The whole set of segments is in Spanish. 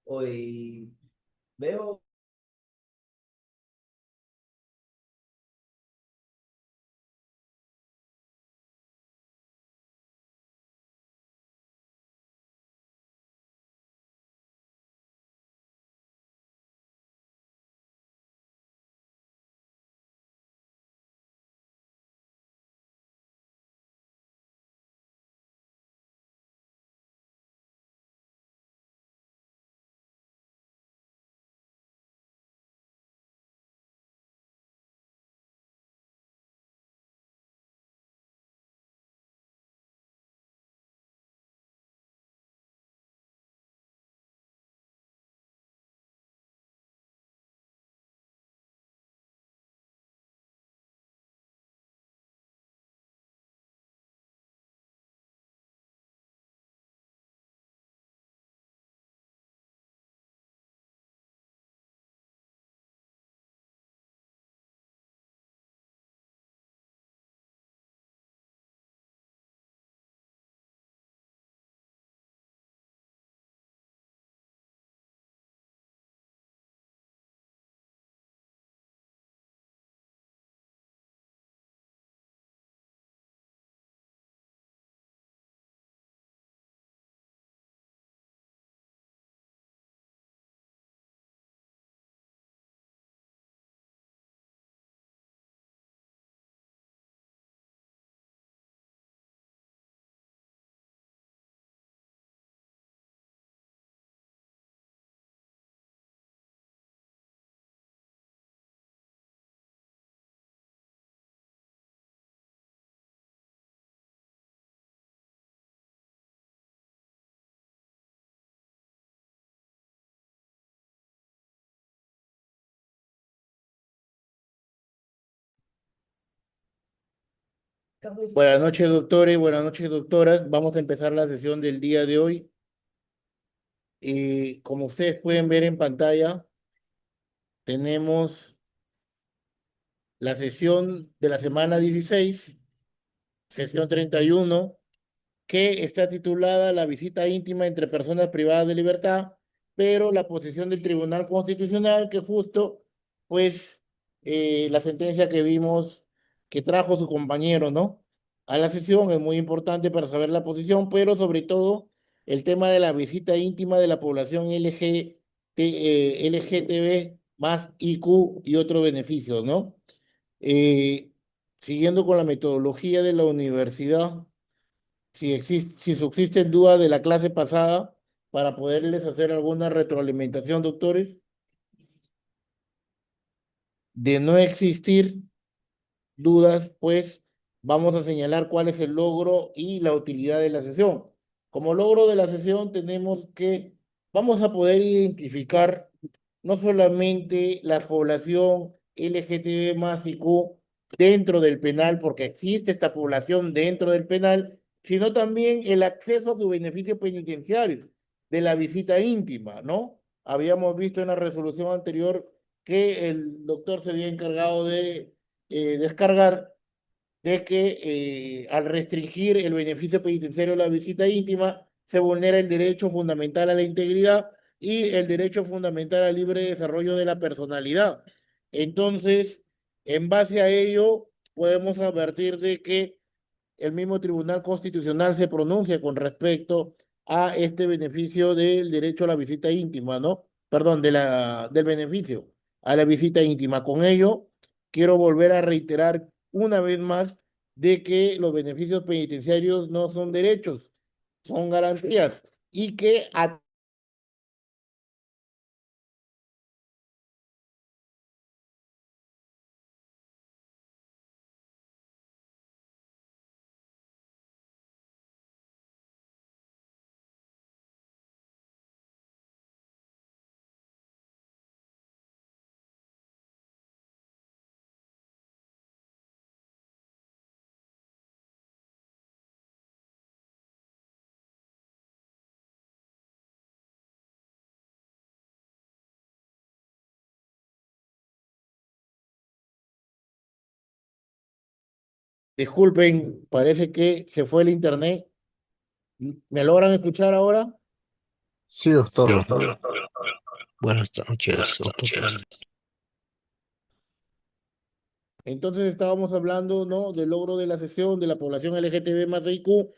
Hoy veo, Buenas noches, doctores, buenas noches, doctoras. Vamos a empezar la sesión del día de hoy. Como ustedes pueden ver en pantalla, tenemos la sesión de la semana 16, sesión 31, que está titulada La visita íntima entre personas privadas de libertad, pero la posición del Tribunal Constitucional, que justo, pues, la sentencia que vimos que trajo su compañero, ¿no? A la sesión es muy importante para saber la posición, pero sobre todo el tema de la visita íntima de la población LGTB más IQ y otros beneficios, ¿no? Eh, Siguiendo con la metodología de la universidad, si subsisten dudas de la clase pasada, para poderles hacer alguna retroalimentación, doctores, de no existir dudas, pues vamos a señalar cuál es el logro y la utilidad de la sesión. Como logro de la sesión tenemos que, vamos a poder identificar no solamente la población LGTB más IQ dentro del penal, porque existe esta población dentro del penal, sino también el acceso a su beneficio penitenciario de la visita íntima, ¿no? Habíamos visto en la resolución anterior que el doctor se había encargado de descargar de que al restringir el beneficio penitenciario de la visita íntima, se vulnera el derecho fundamental a la integridad y el derecho fundamental al libre desarrollo de la personalidad. Entonces, en base a ello, podemos advertir de que el mismo Tribunal Constitucional se pronuncia con respecto a este beneficio del derecho a la visita íntima, ¿no? Perdón, del beneficio a la visita íntima. Con ello, quiero volver a reiterar una vez más de que los beneficios penitenciarios no son derechos, son garantías y que disculpen, parece que se fue el internet. ¿Me logran escuchar ahora? Sí, doctor. Buenas noches, doctor. Entonces estábamos hablando, ¿no?, del logro de la sesión de la población LGTB más IQ.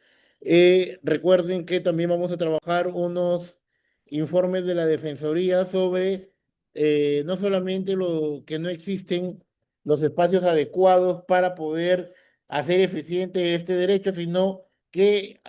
Recuerden que también vamos a trabajar unos informes de la Defensoría sobre no solamente lo que no existen los espacios adecuados para poder hacer eficiente este derecho, sino que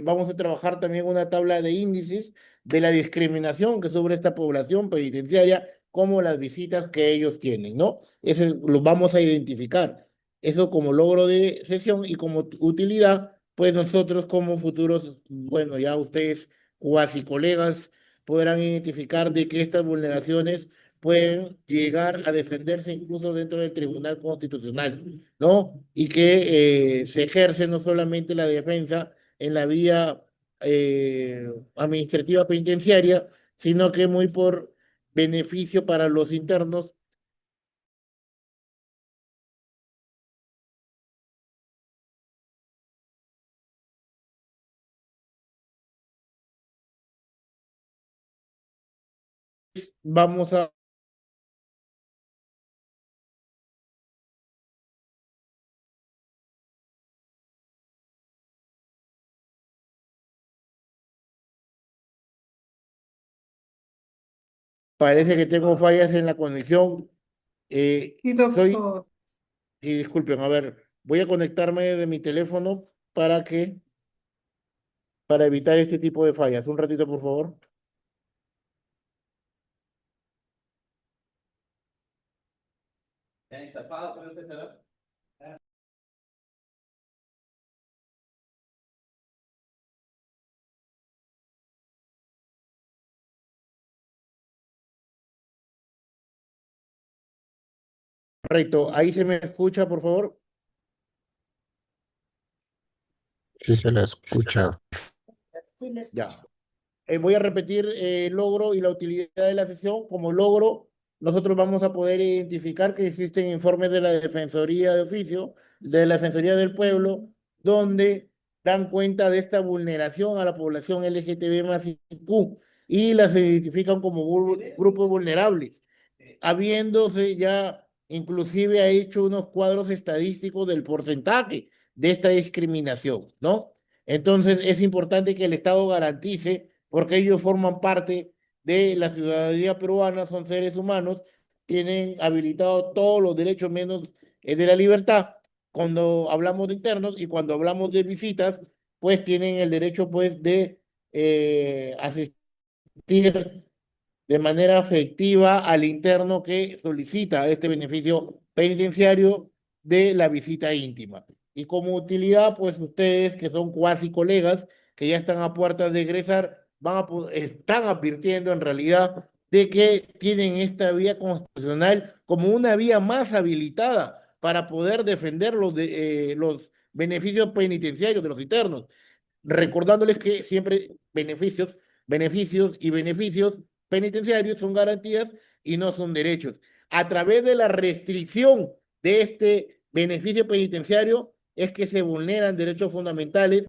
vamos a trabajar también una tabla de índices de la discriminación que sobre esta población penitenciaria, como las visitas que ellos tienen, ¿no? Eso lo vamos a identificar. Eso como logro de sesión y como utilidad, pues nosotros como futuros, bueno, ya ustedes cuasi colegas podrán identificar de que estas vulneraciones pueden llegar a defenderse incluso dentro del Tribunal Constitucional, ¿no? Y que se ejerce no solamente la defensa en la vía administrativa penitenciaria, sino que muy por beneficio para los internos. Vamos a, parece que tengo fallas en la conexión. Y Soy, doctor, y disculpen, a ver, voy a conectarme de mi teléfono para evitar este tipo de fallas. Un ratito, por favor. Correcto, ahí se me escucha, por favor. Sí, se la escucha. Ya. Voy a repetir el logro y la utilidad de la sesión. Como logro, nosotros vamos a poder identificar que existen informes de la Defensoría de Oficio, de la Defensoría del Pueblo, donde dan cuenta de esta vulneración a la población LGTB más IQ y las identifican como grupos vulnerables, habiéndose ya inclusive ha hecho unos cuadros estadísticos del porcentaje de esta discriminación, ¿no? Entonces es importante que el Estado garantice, porque ellos forman parte de la ciudadanía peruana, son seres humanos, tienen habilitados todos los derechos menos de la libertad. Cuando hablamos de internos y cuando hablamos de visitas, pues tienen el derecho pues de asistir de manera efectiva al interno que solicita este beneficio penitenciario de la visita íntima. Y como utilidad, pues ustedes que son cuasi colegas, que ya están a puertas de egresar, están advirtiendo en realidad de que tienen esta vía constitucional como una vía más habilitada para poder defender los beneficios penitenciarios de los internos, recordándoles que siempre beneficios y beneficios penitenciarios son garantías y no son derechos. A través de la restricción de este beneficio penitenciario es que se vulneran derechos fundamentales,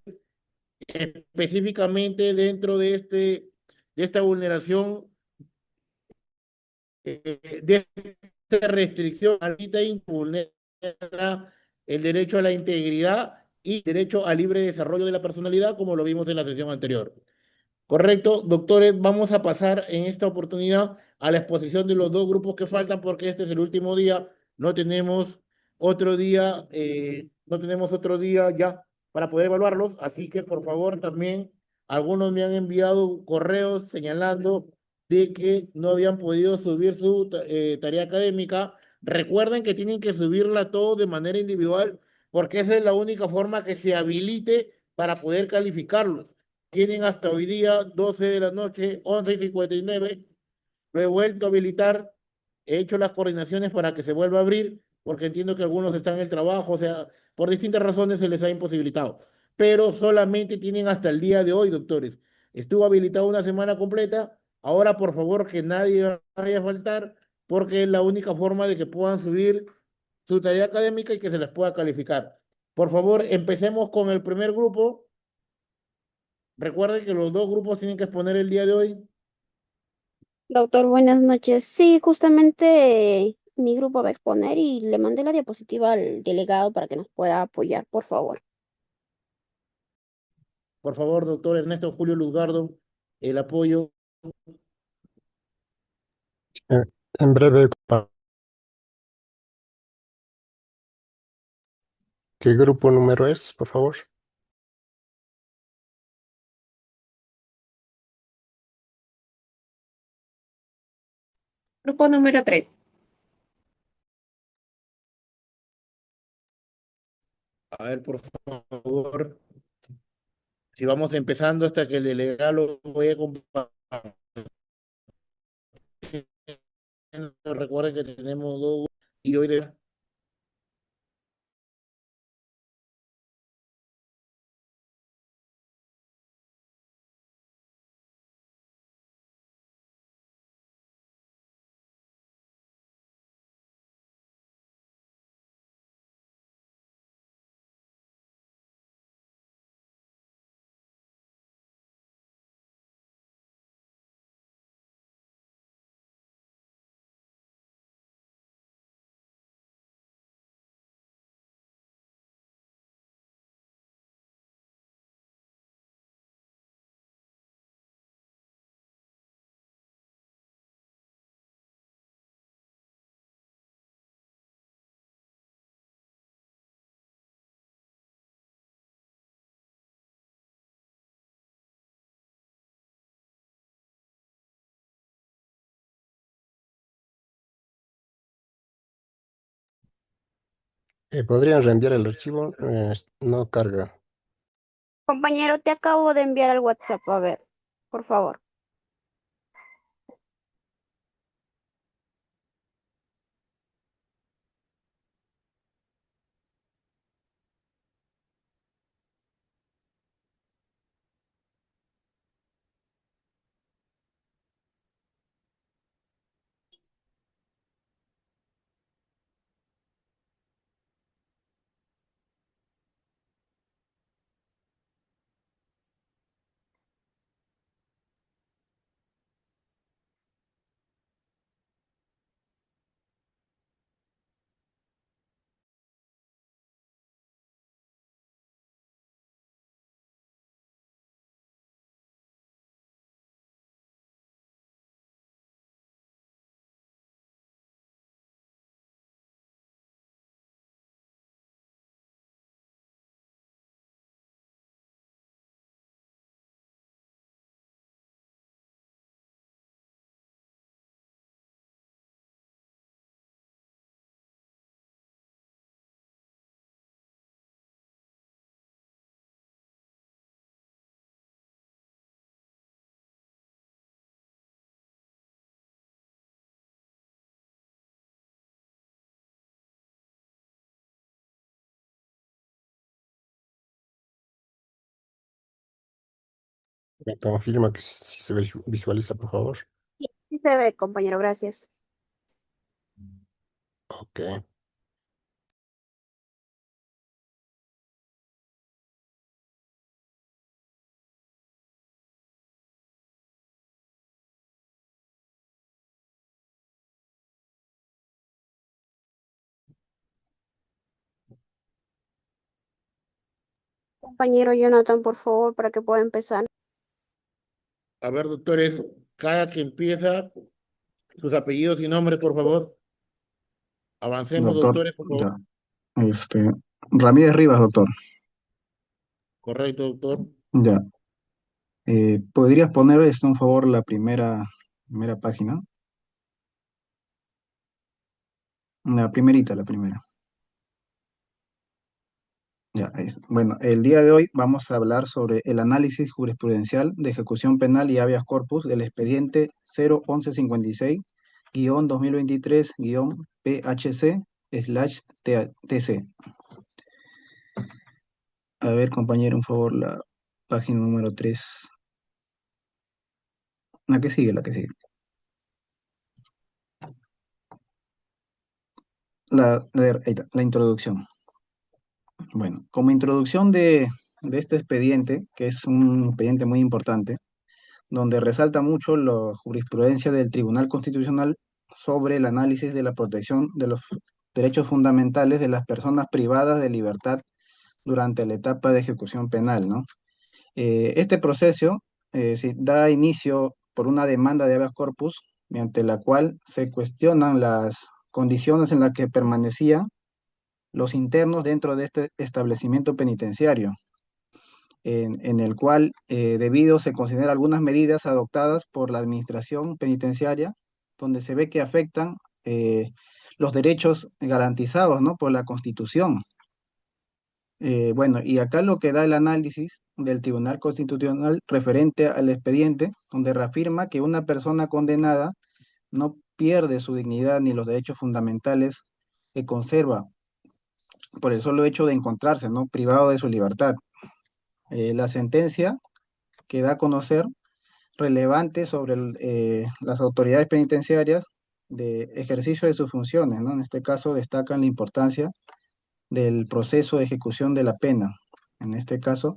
específicamente dentro de esta vulneración, de esta restricción, vulnera el derecho a la integridad y derecho al libre desarrollo de la personalidad, como lo vimos en la sesión anterior. Correcto, doctores, vamos a pasar en esta oportunidad a la exposición de los dos grupos que faltan porque este es el último día, no tenemos otro día ya para poder evaluarlos, así que por favor también algunos me han enviado correos señalando de que no habían podido subir su tarea académica. Recuerden que tienen que subirla todo de manera individual porque esa es la única forma que se habilite para poder calificarlos. Tienen hasta hoy día 12 de la noche, 11:59. Lo he vuelto a habilitar, he hecho las coordinaciones para que se vuelva a abrir, porque entiendo que algunos están en el trabajo, o sea, por distintas razones se les ha imposibilitado. Pero solamente tienen hasta el día de hoy, doctores. Estuvo habilitado una semana completa. Ahora, por favor, que nadie vaya a faltar, porque es la única forma de que puedan subir su tarea académica y que se les pueda calificar. Por favor, empecemos con el primer grupo. Recuerden que los dos grupos tienen que exponer el día de hoy. Doctor, buenas noches. Sí, justamente mi grupo va a exponer y le mandé la diapositiva al delegado para que nos pueda apoyar, por favor. Por favor, doctor Ernesto Julio Luzgardo, el apoyo. Eh, En breve, ¿qué grupo número es, por favor? Grupo número 3. A ver, por favor, si vamos empezando hasta que el delegado lo voy a compartir. Recuerden que tenemos dos y hoy de... ¿Podrían reenviar el archivo? No carga. Compañero, te acabo de enviar al WhatsApp, a ver, por favor. Me confirma que sí se visualiza, por favor. Sí, sí se ve, compañero, gracias. Ok. Compañero Jonathan, por favor, para que pueda empezar. A ver, doctores, cada que empieza, sus apellidos y nombres, por favor. Avancemos, Doctor, doctores, por favor. ya. Este, Ramírez Rivas, doctor. Correcto, doctor. Ya. ¿Podrías poner un favor la primera página? La primerita, la primera. Ya, ahí está. Bueno, el día de hoy vamos a hablar sobre el análisis jurisprudencial de ejecución penal y habeas corpus del expediente 01156-2023-PHC/TC. A ver, compañero, un favor, la página número 3. La que sigue, la que sigue. Ahí está, la introducción. Bueno, como introducción de de este expediente, que es un expediente muy importante, donde resalta mucho la jurisprudencia del Tribunal Constitucional sobre el análisis de la protección de los derechos fundamentales de las personas privadas de libertad durante la etapa de ejecución penal, ¿no? Este proceso sí, da inicio por una demanda de habeas corpus, mediante la cual se cuestionan las condiciones en las que permanecían los internos dentro de este establecimiento penitenciario, en el cual debido se consideran algunas medidas adoptadas por la administración penitenciaria, donde se ve que afectan los derechos garantizados, ¿no? por la Constitución. Bueno, y acá lo que da el análisis del Tribunal Constitucional referente al expediente, donde reafirma que una persona condenada no pierde su dignidad ni los derechos fundamentales que conserva por el solo hecho de encontrarse, ¿no? privado de su libertad. La sentencia que da a conocer relevante sobre las autoridades penitenciarias de ejercicio de sus funciones, ¿no? En este caso destacan la importancia del proceso de ejecución de la pena. En este caso,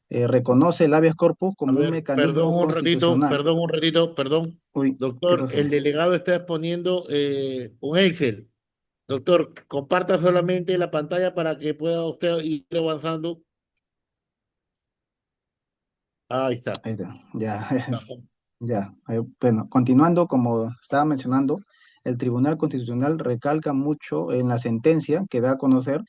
reconoce el habeas corpus A como un ver, perdón mecanismo un ratito, constitucional. perdón un ratito, perdón. Uy, ¿qué Doctor, pasó? el delegado está exponiendo un Excel. Doctor, comparta solamente la pantalla para que pueda usted ir avanzando. Ahí está. Ahí está, ya, Está. ya. Bueno, continuando, como estaba mencionando, el Tribunal Constitucional recalca mucho en la sentencia que da a conocer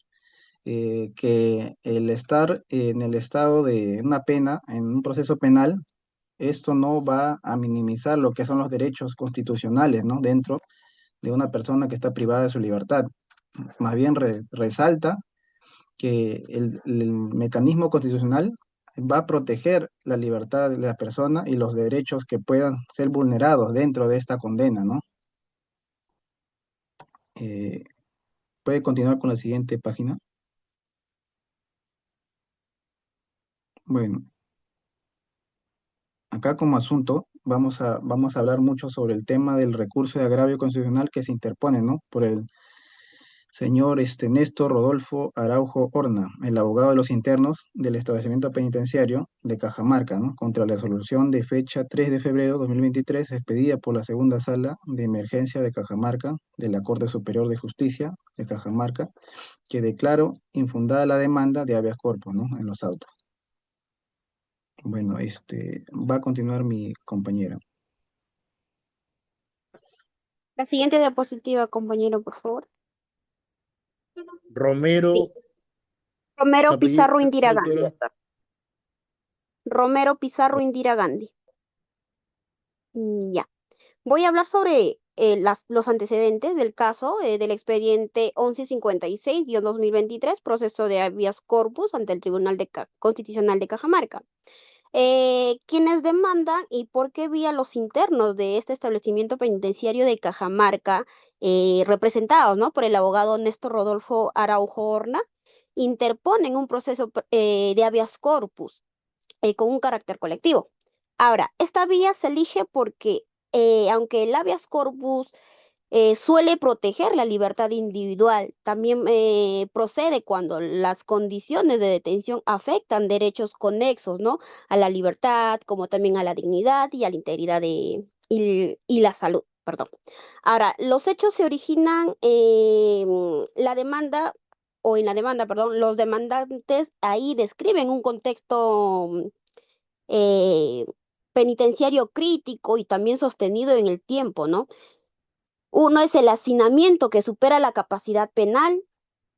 que el estar en el estado de una pena, en un proceso penal, esto no va a minimizar lo que son los derechos constitucionales, ¿no? Dentro de una persona que está privada de su libertad. Más bien resalta que el mecanismo constitucional va a proteger la libertad de la persona y los derechos que puedan ser vulnerados dentro de esta condena, ¿no? Eh, puede continuar con la siguiente página. Bueno, acá como asunto vamos a hablar mucho sobre el tema del recurso de agravio constitucional que se interpone, ¿no? Por el señor Néstor Rodolfo Araujo Horna, el abogado de los internos del establecimiento penitenciario de Cajamarca, ¿no? Contra la resolución de fecha 3 de febrero de 2023 expedida por la Segunda Sala de Emergencia de Cajamarca de la Corte Superior de Justicia de Cajamarca, que declaró infundada la demanda de habeas corpus, ¿no? En los autos. Bueno, va a continuar mi compañera. La siguiente diapositiva, compañero, por favor. Romero, Sí. su Romero apellido, Pizarro Indira Gandhi. doctora. Romero Pizarro Indira Gandhi. Ya. Voy a hablar sobre los antecedentes del caso del expediente 1156-2023, proceso de habeas corpus ante el Tribunal Constitucional de Cajamarca. Quienes demandan y por qué vía los internos de este establecimiento penitenciario de Cajamarca, representados, ¿no? por el abogado Néstor Rodolfo Araujo Horna, interponen un proceso de habeas corpus con un carácter colectivo. Ahora, esta vía se elige porque, aunque el habeas corpus suele proteger la libertad individual, también procede cuando las condiciones de detención afectan derechos conexos, ¿no? A la libertad, como también a la dignidad y a la integridad y la salud, perdón. Ahora, los hechos se originan la demanda, o en la demanda, perdón, los demandantes ahí describen un contexto eh, penitenciario crítico y también sostenido en el tiempo, ¿no? Uno es el hacinamiento que supera la capacidad penal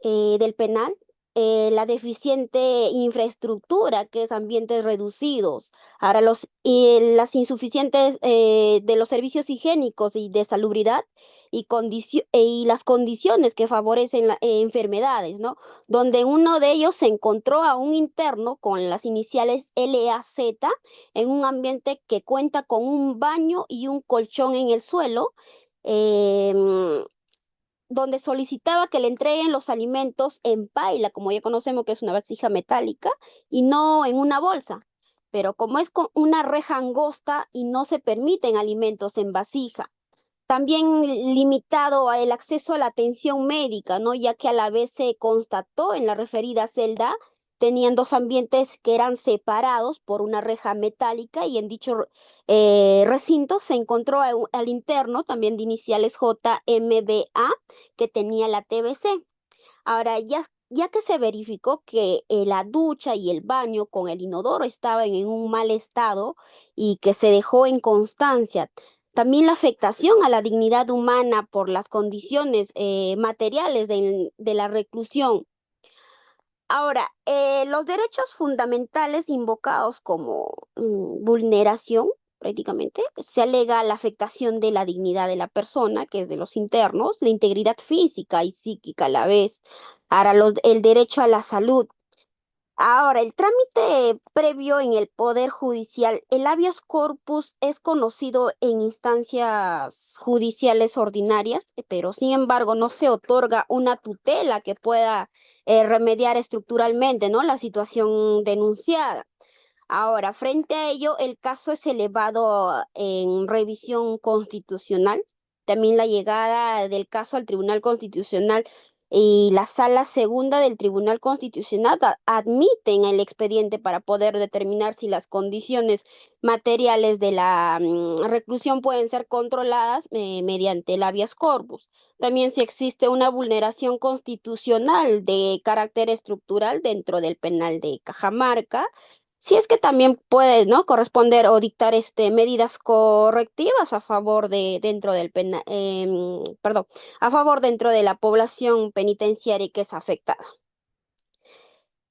del penal, la deficiente infraestructura, que es ambientes reducidos, ahora las insuficientes de los servicios higiénicos y de salubridad y las condiciones que favorecen enfermedades, ¿no? Donde uno de ellos se encontró a un interno con las iniciales LAZ en un ambiente que cuenta con un baño y un colchón en el suelo. em, Donde solicitaba que le entreguen los alimentos en paila, como ya conocemos que es una vasija metálica, y no en una bolsa. Pero como es con una reja angosta y no se permiten alimentos en vasija. También limitado el acceso a la atención médica, ¿no? Ya que a la vez se constató en la referida celda tenían dos ambientes que eran separados por una reja metálica y en dicho recinto se encontró al interno, también de iniciales JMBA, que tenía la TBC. Ahora, ya que se verificó que la ducha y el baño con el inodoro estaban en un mal estado y que se dejó en constancia, también la afectación a la dignidad humana por las condiciones materiales de la reclusión. Ahora, los derechos fundamentales invocados como vulneración, prácticamente, se alega la afectación de la dignidad de la persona, que es de los internos, la integridad física y psíquica a la vez. Ahora, el derecho a la salud. Ahora, el trámite previo en el Poder Judicial, el habeas corpus es conocido en instancias judiciales ordinarias, pero sin embargo no se otorga una tutela que pueda remediar estructuralmente, ¿no?, la situación denunciada. Ahora, frente a ello, el caso es elevado en revisión constitucional. También la llegada del caso al Tribunal Constitucional y la Sala Segunda del Tribunal Constitucional admiten el expediente para poder determinar si las condiciones materiales de la reclusión pueden ser controladas mediante el habeas corpus. También si existe una vulneración constitucional de carácter estructural dentro del penal de Cajamarca, si es que también puede, ¿no?, corresponder o dictar medidas correctivas a favor dentro del perdón, a favor dentro de la población penitenciaria que es afectada.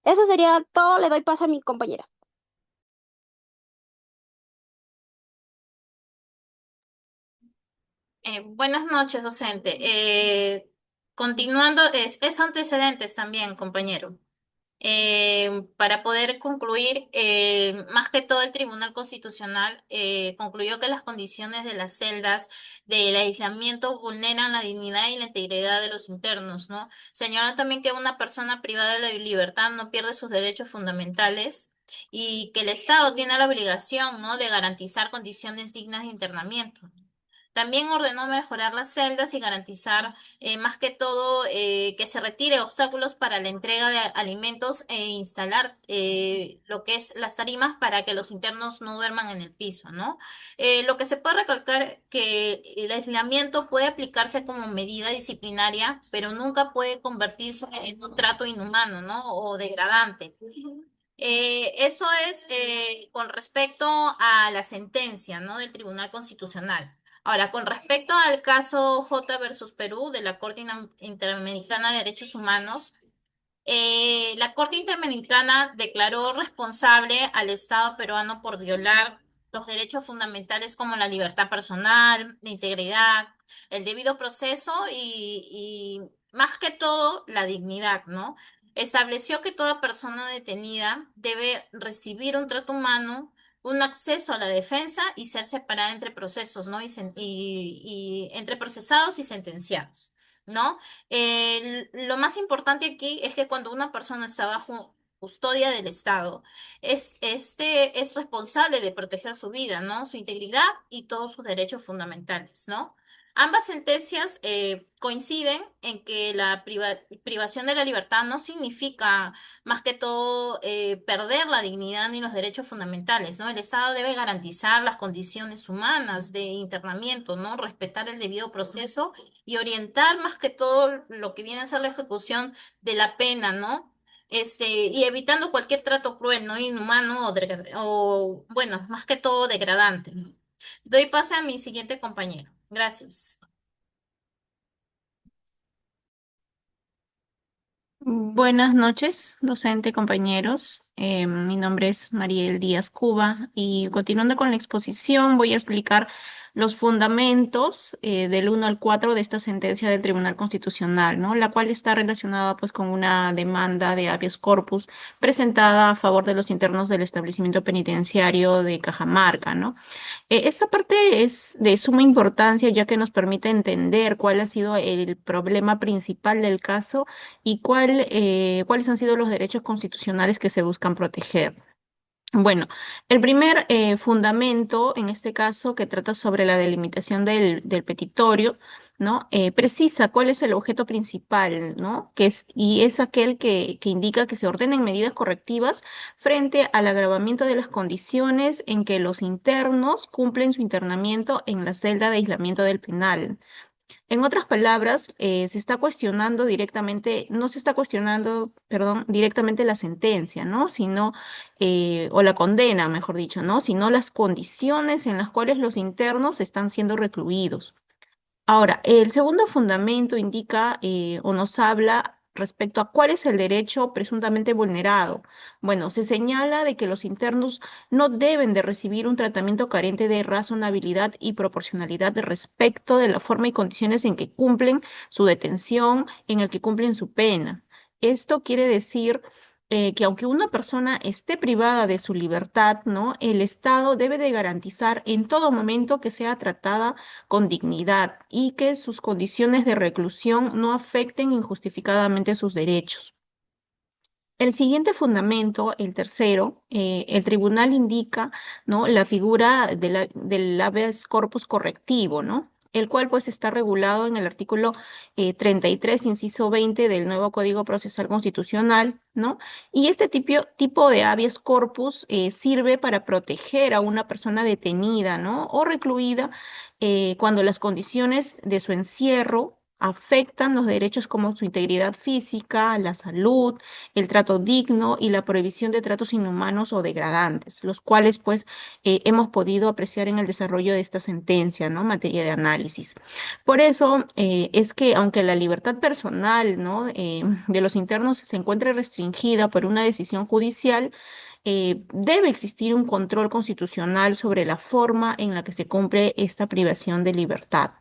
Eso sería todo. Le doy paso a mi compañera. Buenas noches, docente. Continuando, es antecedentes también, compañero. Para poder concluir, más que todo el Tribunal Constitucional concluyó que las condiciones de las celdas del aislamiento vulneran la dignidad y la integridad de los internos, ¿no? Señaló también que una persona privada de la libertad no pierde sus derechos fundamentales y que el Estado tiene la obligación, ¿no?, de garantizar condiciones dignas de internamiento. También ordenó mejorar las celdas y garantizar, más que todo, que se retire obstáculos para la entrega de alimentos e instalar lo que es las tarimas para que los internos no duerman en el piso, ¿no? Lo que se puede recalcar que el aislamiento puede aplicarse como medida disciplinaria, pero nunca puede convertirse en un trato inhumano, ¿no?, o degradante. Eso es con respecto a la sentencia, ¿no?, del Tribunal Constitucional. Ahora, con respecto al caso J versus Perú de la Corte Interamericana de Derechos Humanos, la Corte Interamericana declaró responsable al Estado peruano por violar los derechos fundamentales como la libertad personal, la integridad, el debido proceso y más que todo la dignidad, ¿no? Estableció que toda persona detenida debe recibir un trato humano, un acceso a la defensa y ser separada entre procesos, ¿no? Y entre procesados y sentenciados, ¿no? Lo más importante aquí es que cuando una persona está bajo custodia del Estado, este es responsable de proteger su vida, ¿no?, su integridad y todos sus derechos fundamentales, ¿no? Ambas sentencias coinciden en que la privación de la libertad no significa más que todo perder la dignidad ni los derechos fundamentales, ¿no? El Estado debe garantizar las condiciones humanas de internamiento, ¿no?, respetar el debido proceso y orientar más que todo lo que viene a ser la ejecución de la pena, ¿no? Y evitando cualquier trato cruel, ¿no?, inhumano o bueno, más que todo degradante, ¿no? Doy pase a mi siguiente compañero. Gracias. Buenas noches, docente, compañeros. Mi nombre es Mariel Díaz Cuba y continuando con la exposición voy a explicar los fundamentos del 1 al 4 de esta sentencia del Tribunal Constitucional, ¿no?, la cual está relacionada pues con una demanda de habeas corpus presentada a favor de los internos del establecimiento penitenciario de Cajamarca, ¿no? Esta parte es de suma importancia ya que nos permite entender cuál ha sido el problema principal del caso y cuáles han sido los derechos constitucionales que se buscan proteger. Bueno, el primer fundamento, en este caso, que trata sobre la delimitación del petitorio, ¿no? Precisa cuál es el objeto principal, ¿no? Y es aquel que indica que se ordenen medidas correctivas frente al agravamiento de las condiciones en que los internos cumplen su internamiento en la celda de aislamiento del penal. En otras palabras, se está cuestionando directamente, no se está cuestionando, perdón, directamente la sentencia, ¿no? Sino, o la condena, mejor dicho, ¿no? Sino las condiciones en las cuales los internos están siendo recluidos. Ahora, el segundo fundamento indica o nos habla respecto a cuál es el derecho presuntamente vulnerado. Bueno, se señala de que los internos no deben de recibir un tratamiento carente de razonabilidad y proporcionalidad respecto de la forma y condiciones en que cumplen su detención, en el que cumplen su pena. Esto quiere decir que aunque una persona esté privada de su libertad, ¿no? El Estado debe de garantizar en todo momento que sea tratada con dignidad y que sus condiciones de reclusión no afecten injustificadamente sus derechos. El siguiente fundamento, el tercero, el tribunal indica, ¿no? La figura del habeas corpus correctivo, ¿no? El cual pues está regulado en el artículo 33, inciso 20 del nuevo Código Procesal Constitucional, ¿no? Y este tipo de habeas corpus sirve para proteger a una persona detenida, ¿no? O recluida cuando las condiciones de su encierro afectan los derechos como su integridad física, la salud, el trato digno y la prohibición de tratos inhumanos o degradantes, los cuales pues hemos podido apreciar en el desarrollo de esta sentencia, ¿no? Materia de análisis. Por eso es que aunque la libertad personal, ¿no? De los internos se encuentre restringida por una decisión judicial, debe existir un control constitucional sobre la forma en la que se cumple esta privación de libertad.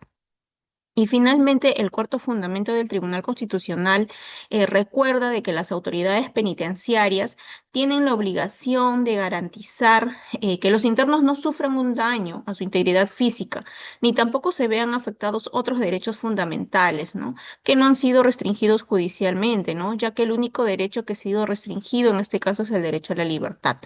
Y finalmente, el cuarto fundamento del Tribunal Constitucional recuerda de que las autoridades penitenciarias tienen la obligación de garantizar que los internos no sufran un daño a su integridad física, ni tampoco se vean afectados otros derechos fundamentales, ¿no? Que no han sido restringidos judicialmente, ¿no? Ya que el único derecho que ha sido restringido en este caso es el derecho a la libertad,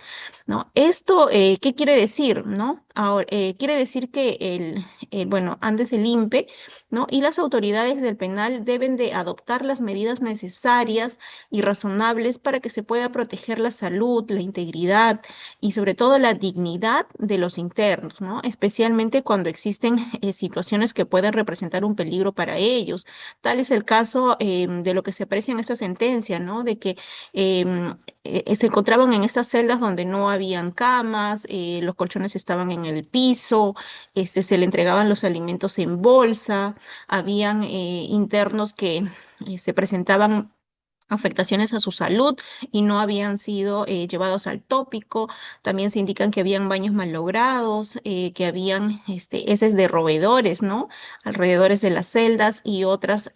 ¿no? Esto, ¿qué quiere decir, no? Ahora, quiere decir que bueno, antes el INPE, ¿no? Y las autoridades del penal deben de adoptar las medidas necesarias y razonables para que se pueda proteger la salud, la integridad y sobre todo la dignidad de los internos, ¿no? Especialmente cuando existen situaciones que pueden representar un peligro para ellos. Tal es el caso de lo que se aprecia en esta sentencia, ¿no? De que se encontraban en estas celdas donde no habían camas, los colchones estaban en el piso, se le entregaban los alimentos en bolsa, habían internos que se presentaban afectaciones a su salud y no habían sido llevados al tópico. También se indican que habían baños mal logrados, que habían heces de roedores, ¿no? Alrededores de las celdas y otras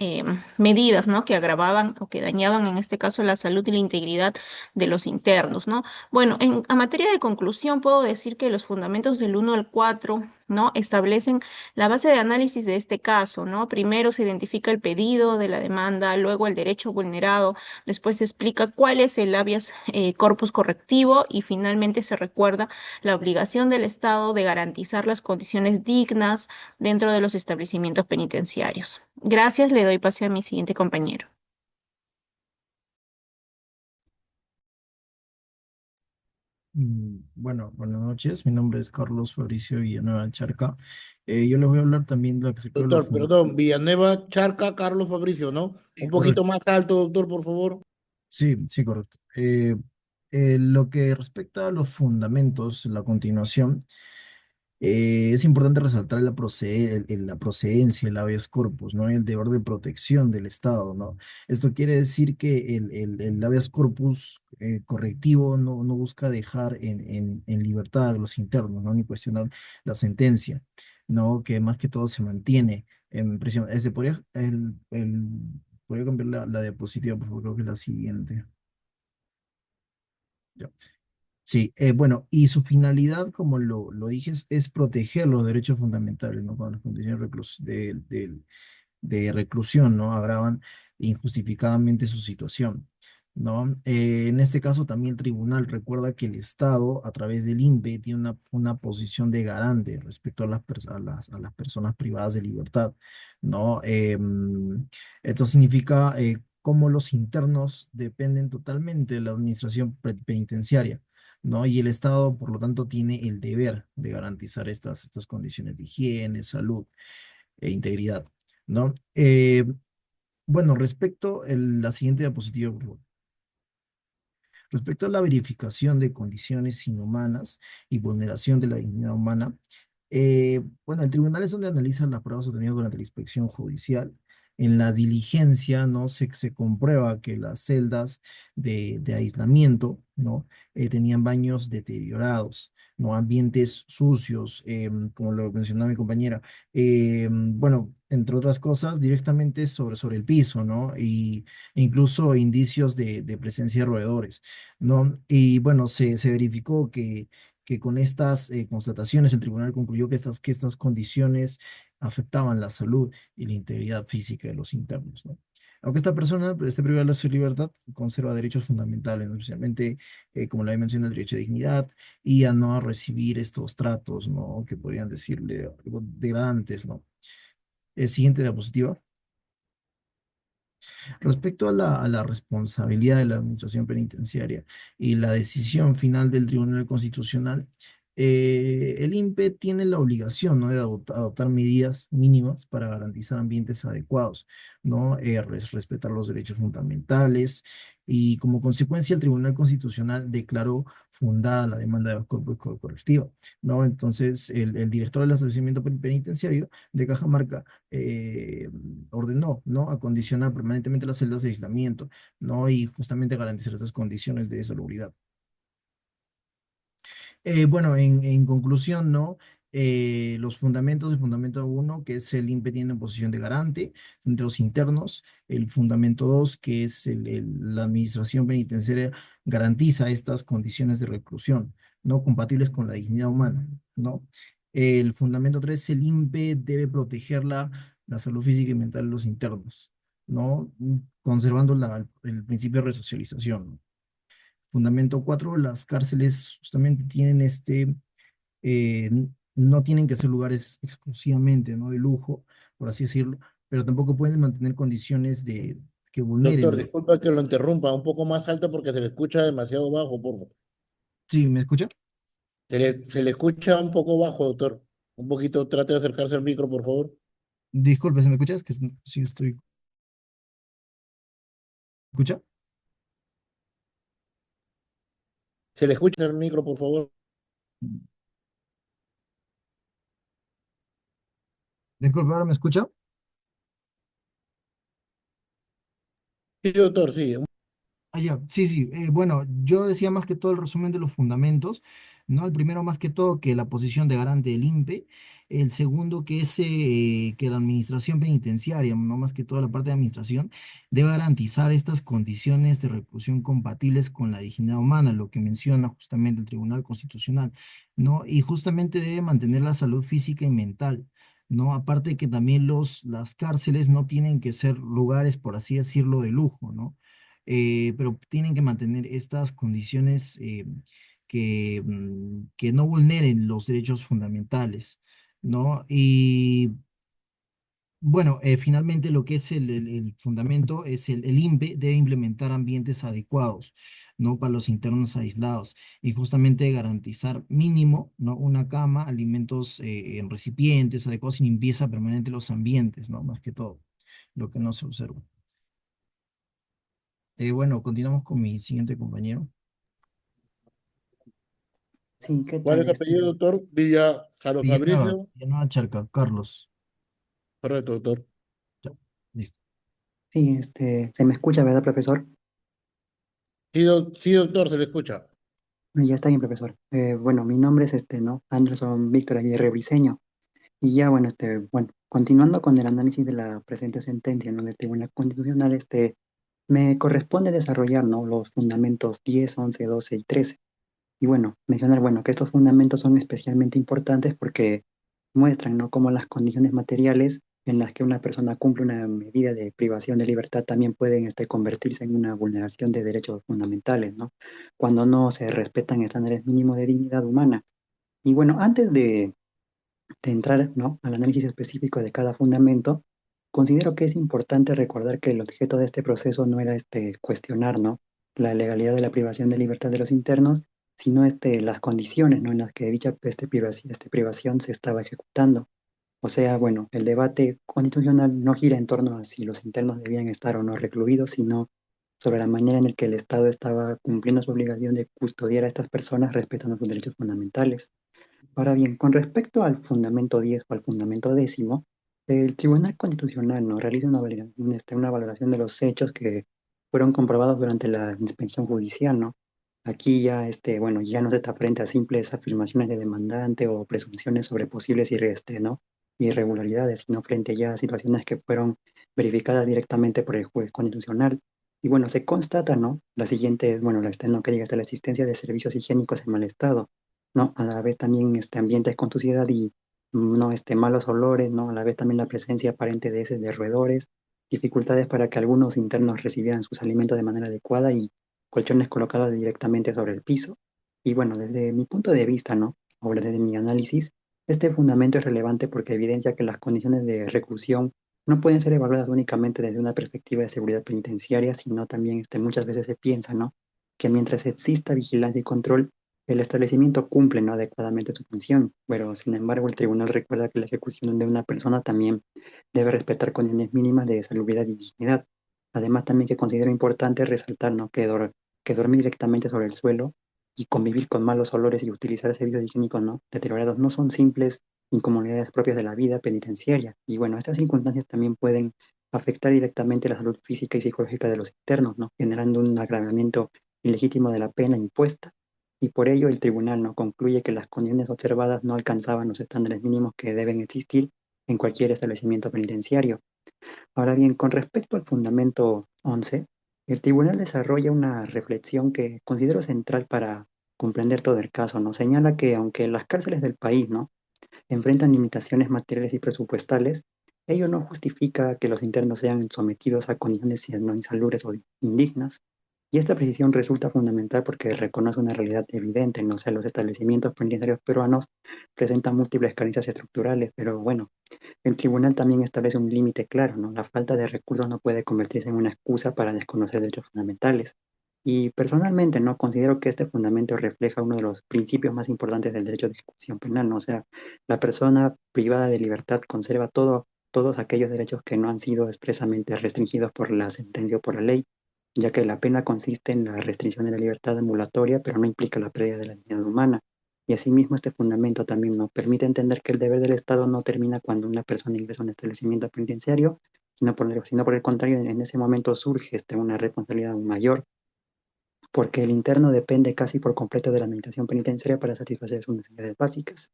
medidas, ¿no? Que agravaban o que dañaban en este caso la salud y la integridad de los internos, ¿no? Bueno, a materia de conclusión puedo decir que los fundamentos del 1 al 4, ¿no? Establecen la base de análisis de este caso, ¿no? Primero se identifica el pedido de la demanda, luego el derecho vulnerado, después se explica cuál es el habeas corpus correctivo y finalmente se recuerda la obligación del Estado de garantizar las condiciones dignas dentro de los establecimientos penitenciarios. Gracias, le doy pase a mi siguiente compañero. Bueno, buenas noches. Mi nombre es Carlos Fabricio Villanueva Charca. Yo les voy a hablar también de lo que se cree los Doctor, perdón, Villanueva, Charca, Carlos Fabricio, ¿no? Un poquito Correcto. más alto, doctor, por favor. Sí, sí, correcto. Lo que respecta a los fundamentos, la continuación, es importante resaltar la procedencia, el habeas corpus, ¿no? El deber de protección del Estado, ¿no? Esto quiere decir que el habeas corpus correctivo no busca dejar en libertad a los internos, ¿no? Ni cuestionar la sentencia, ¿no? Que más que todo se mantiene en prisión. Podría cambiar la diapositiva, por favor, creo que es la siguiente. Ya. Sí, bueno, y su finalidad, como lo dije, es proteger los derechos fundamentales, ¿no? Cuando las condiciones de reclusión, ¿no? Agravan injustificadamente su situación, ¿no? En este caso también el tribunal recuerda que el Estado, a través del INPE, tiene una posición de garante respecto a las personas privadas de libertad, ¿no? Esto significa cómo los internos dependen totalmente de la administración penitenciaria, ¿no? Y el Estado, por lo tanto, tiene el deber de garantizar estas condiciones de higiene, salud e integridad, ¿no? Bueno, respecto a la siguiente diapositiva, por favor. Respecto a la verificación de condiciones inhumanas y vulneración de la dignidad humana, bueno, el tribunal es donde analiza las pruebas obtenidas durante la inspección judicial. En la diligencia, ¿no? Se comprueba que las celdas de aislamiento, ¿no? Tenían baños deteriorados, ¿no? Ambientes sucios, como lo mencionaba mi compañera. Bueno, entre otras cosas, directamente sobre el piso, ¿no? E incluso indicios de presencia de roedores, ¿no? Y bueno, se verificó que con estas constataciones el tribunal concluyó que estas condiciones afectaban la salud y la integridad física de los internos, ¿no? Aunque esta persona esté privada de su libertad, conserva derechos fundamentales, ¿no? Especialmente, como lo había mencionado, el derecho de dignidad y a no recibir estos tratos, ¿no? Que podrían decirle algo degradantes, ¿no? Siguiente diapositiva. Respecto a la responsabilidad de la administración penitenciaria y la decisión final del Tribunal Constitucional, el INPE tiene la obligación, ¿no? de adoptar medidas mínimas para garantizar ambientes adecuados, ¿no? Respetar los derechos fundamentales y como consecuencia el Tribunal Constitucional declaró fundada la demanda de corpus correctiva, ¿no? Entonces el director del establecimiento penitenciario de Cajamarca eh, ordenó, ¿no? Acondicionar permanentemente las celdas de aislamiento, ¿no? Y justamente garantizar esas condiciones de salubridad. Bueno, en conclusión, ¿no? Los fundamentos, el fundamento uno, que es el INPE tiene posición de garante entre los internos, el fundamento 2, que es la administración penitenciaria, garantiza estas condiciones de reclusión, ¿no? Compatibles con la dignidad humana, ¿no? El fundamento 3, el INPE debe proteger la salud física y mental de los internos, ¿no? Conservando el principio de resocialización, ¿no? Fundamento 4, las cárceles justamente tienen no tienen que ser lugares exclusivamente, ¿no? De lujo, por así decirlo, pero tampoco pueden mantener condiciones que vulneren Doctor, disculpa que lo interrumpa, un poco más alto porque se le escucha demasiado bajo, por favor. Sí, ¿me escucha? Se le escucha un poco bajo, doctor. Un poquito, trate de acercarse al micro, por favor. Disculpe, ¿se me escucha? Es que sí estoy. ¿Escucha? Se le escucha el micro, por favor. Disculpe, ¿ahora me escucha? Sí, doctor, sí. Ah, ya, sí, sí. Bueno, yo decía más que todo el resumen de los fundamentos, ¿no? El primero, más que todo, que la posición de garante del INPE. El segundo, que es que la administración penitenciaria, no más que toda la parte de administración, debe garantizar estas condiciones de reclusión compatibles con la dignidad humana, lo que menciona justamente el Tribunal Constitucional, ¿no? Y justamente debe mantener la salud física y mental, ¿no? Aparte que también las cárceles no tienen que ser lugares, por así decirlo, de lujo, ¿no? Pero tienen que mantener estas condiciones que no vulneren los derechos fundamentales, ¿no? Y bueno, finalmente lo que es el fundamento es el INPE debe implementar ambientes adecuados, ¿no? Para los internos aislados y justamente garantizar mínimo, ¿no? Una cama, alimentos en recipientes adecuados y limpieza permanente de los ambientes, ¿no? Más que todo, lo que no se observa. Bueno, continuamos con mi siguiente compañero. Sí, ¿qué ¿Cuál es tal? el apellido, doctor? Villa Jaro Villanueva, Fabricio. Villanueva Charca, Carlos. Correcto, doctor. Ya, listo. Sí, ¿se me escucha, verdad, profesor? Sí, sí, doctor, se le escucha. Ya está bien, profesor. Bueno, mi nombre es ¿no? Anderson Víctor Aguirre Briceño. Y ya, bueno, bueno, continuando con el análisis de la presente sentencia, ¿no? Del Tribunal Constitucional, me corresponde desarrollar, ¿no? Los fundamentos 10, 11, 12 y 13. Y bueno, mencionar, bueno, que estos fundamentos son especialmente importantes porque muestran, ¿no? Cómo las condiciones materiales en las que una persona cumple una medida de privación de libertad también pueden convertirse en una vulneración de derechos fundamentales, ¿no? Cuando no se respetan estándares mínimos de dignidad humana. Y bueno, antes de entrar, ¿no?, al análisis específico de cada fundamento, considero que es importante recordar que el objeto de este proceso no era cuestionar, ¿no?, la legalidad de la privación de libertad de los internos, sino las condiciones, ¿no?, en las que dicha privación se estaba ejecutando. O sea, bueno, el debate constitucional no gira en torno a si los internos debían estar o no recluidos, sino sobre la manera en la que el Estado estaba cumpliendo su obligación de custodiar a estas personas respetando sus derechos fundamentales. Ahora bien, con respecto al fundamento 10 o al fundamento décimo, el Tribunal Constitucional nos realiza una valoración de los hechos que fueron comprobados durante la inspección judicial, ¿no? Aquí ya, bueno, ya no se está frente a simples afirmaciones de demandante o presunciones sobre posibles ¿no?, irregularidades, sino frente ya a situaciones que fueron verificadas directamente por el juez constitucional. Y bueno, se constata, ¿no?, la siguiente, bueno, no que diga hasta la existencia de servicios higiénicos en mal estado, ¿no? A la vez también ambientes con suciedad y no malos olores, ¿no? A la vez también la presencia aparente de heces de roedores, dificultades para que algunos internos recibieran sus alimentos de manera adecuada y colchones colocados directamente sobre el piso. Y bueno, desde mi punto de vista, ¿no?, o desde mi análisis, este fundamento es relevante porque evidencia que las condiciones de reclusión no pueden ser evaluadas únicamente desde una perspectiva de seguridad penitenciaria, sino también muchas veces se piensa, ¿no?, que mientras exista vigilancia y control, el establecimiento cumple, ¿no?, adecuadamente su función, pero sin embargo el tribunal recuerda que la ejecución de una persona también debe respetar condiciones mínimas de salubridad y dignidad. Además también que considero importante resaltar, ¿no?, que dormir directamente sobre el suelo y convivir con malos olores y utilizar servicios higiénicos, ¿no?, deteriorados no son simples incomodidades propias de la vida penitenciaria. Y bueno, estas circunstancias también pueden afectar directamente la salud física y psicológica de los internos, ¿no?, generando un agravamiento ilegítimo de la pena impuesta, y por ello el tribunal no concluye que las condiciones observadas no alcanzaban los estándares mínimos que deben existir en cualquier establecimiento penitenciario. Ahora bien, con respecto al fundamento 11, el tribunal desarrolla una reflexión que considero central para comprender todo el caso, ¿no? Señala que aunque las cárceles del país, ¿no?, enfrentan limitaciones materiales y presupuestales, ello no justifica que los internos sean sometidos a condiciones no insalubres o indignas. Y esta precisión resulta fundamental porque reconoce una realidad evidente, ¿no? O sea, los establecimientos penitenciarios peruanos presentan múltiples carencias estructurales, pero bueno, el tribunal también establece un límite claro, ¿no? La falta de recursos no puede convertirse en una excusa para desconocer derechos fundamentales. Y personalmente, ¿no?, considero que este fundamento refleja uno de los principios más importantes del derecho de ejecución penal, ¿no? O sea, la persona privada de libertad conserva todos aquellos derechos que no han sido expresamente restringidos por la sentencia o por la ley, ya que la pena consiste en la restricción de la libertad ambulatoria, pero no implica la pérdida de la dignidad humana. Y asimismo, este fundamento también nos permite entender que el deber del Estado no termina cuando una persona ingresa a un establecimiento penitenciario, sino por el contrario, en ese momento surge una responsabilidad aún mayor, porque el interno depende casi por completo de la administración penitenciaria para satisfacer sus necesidades básicas.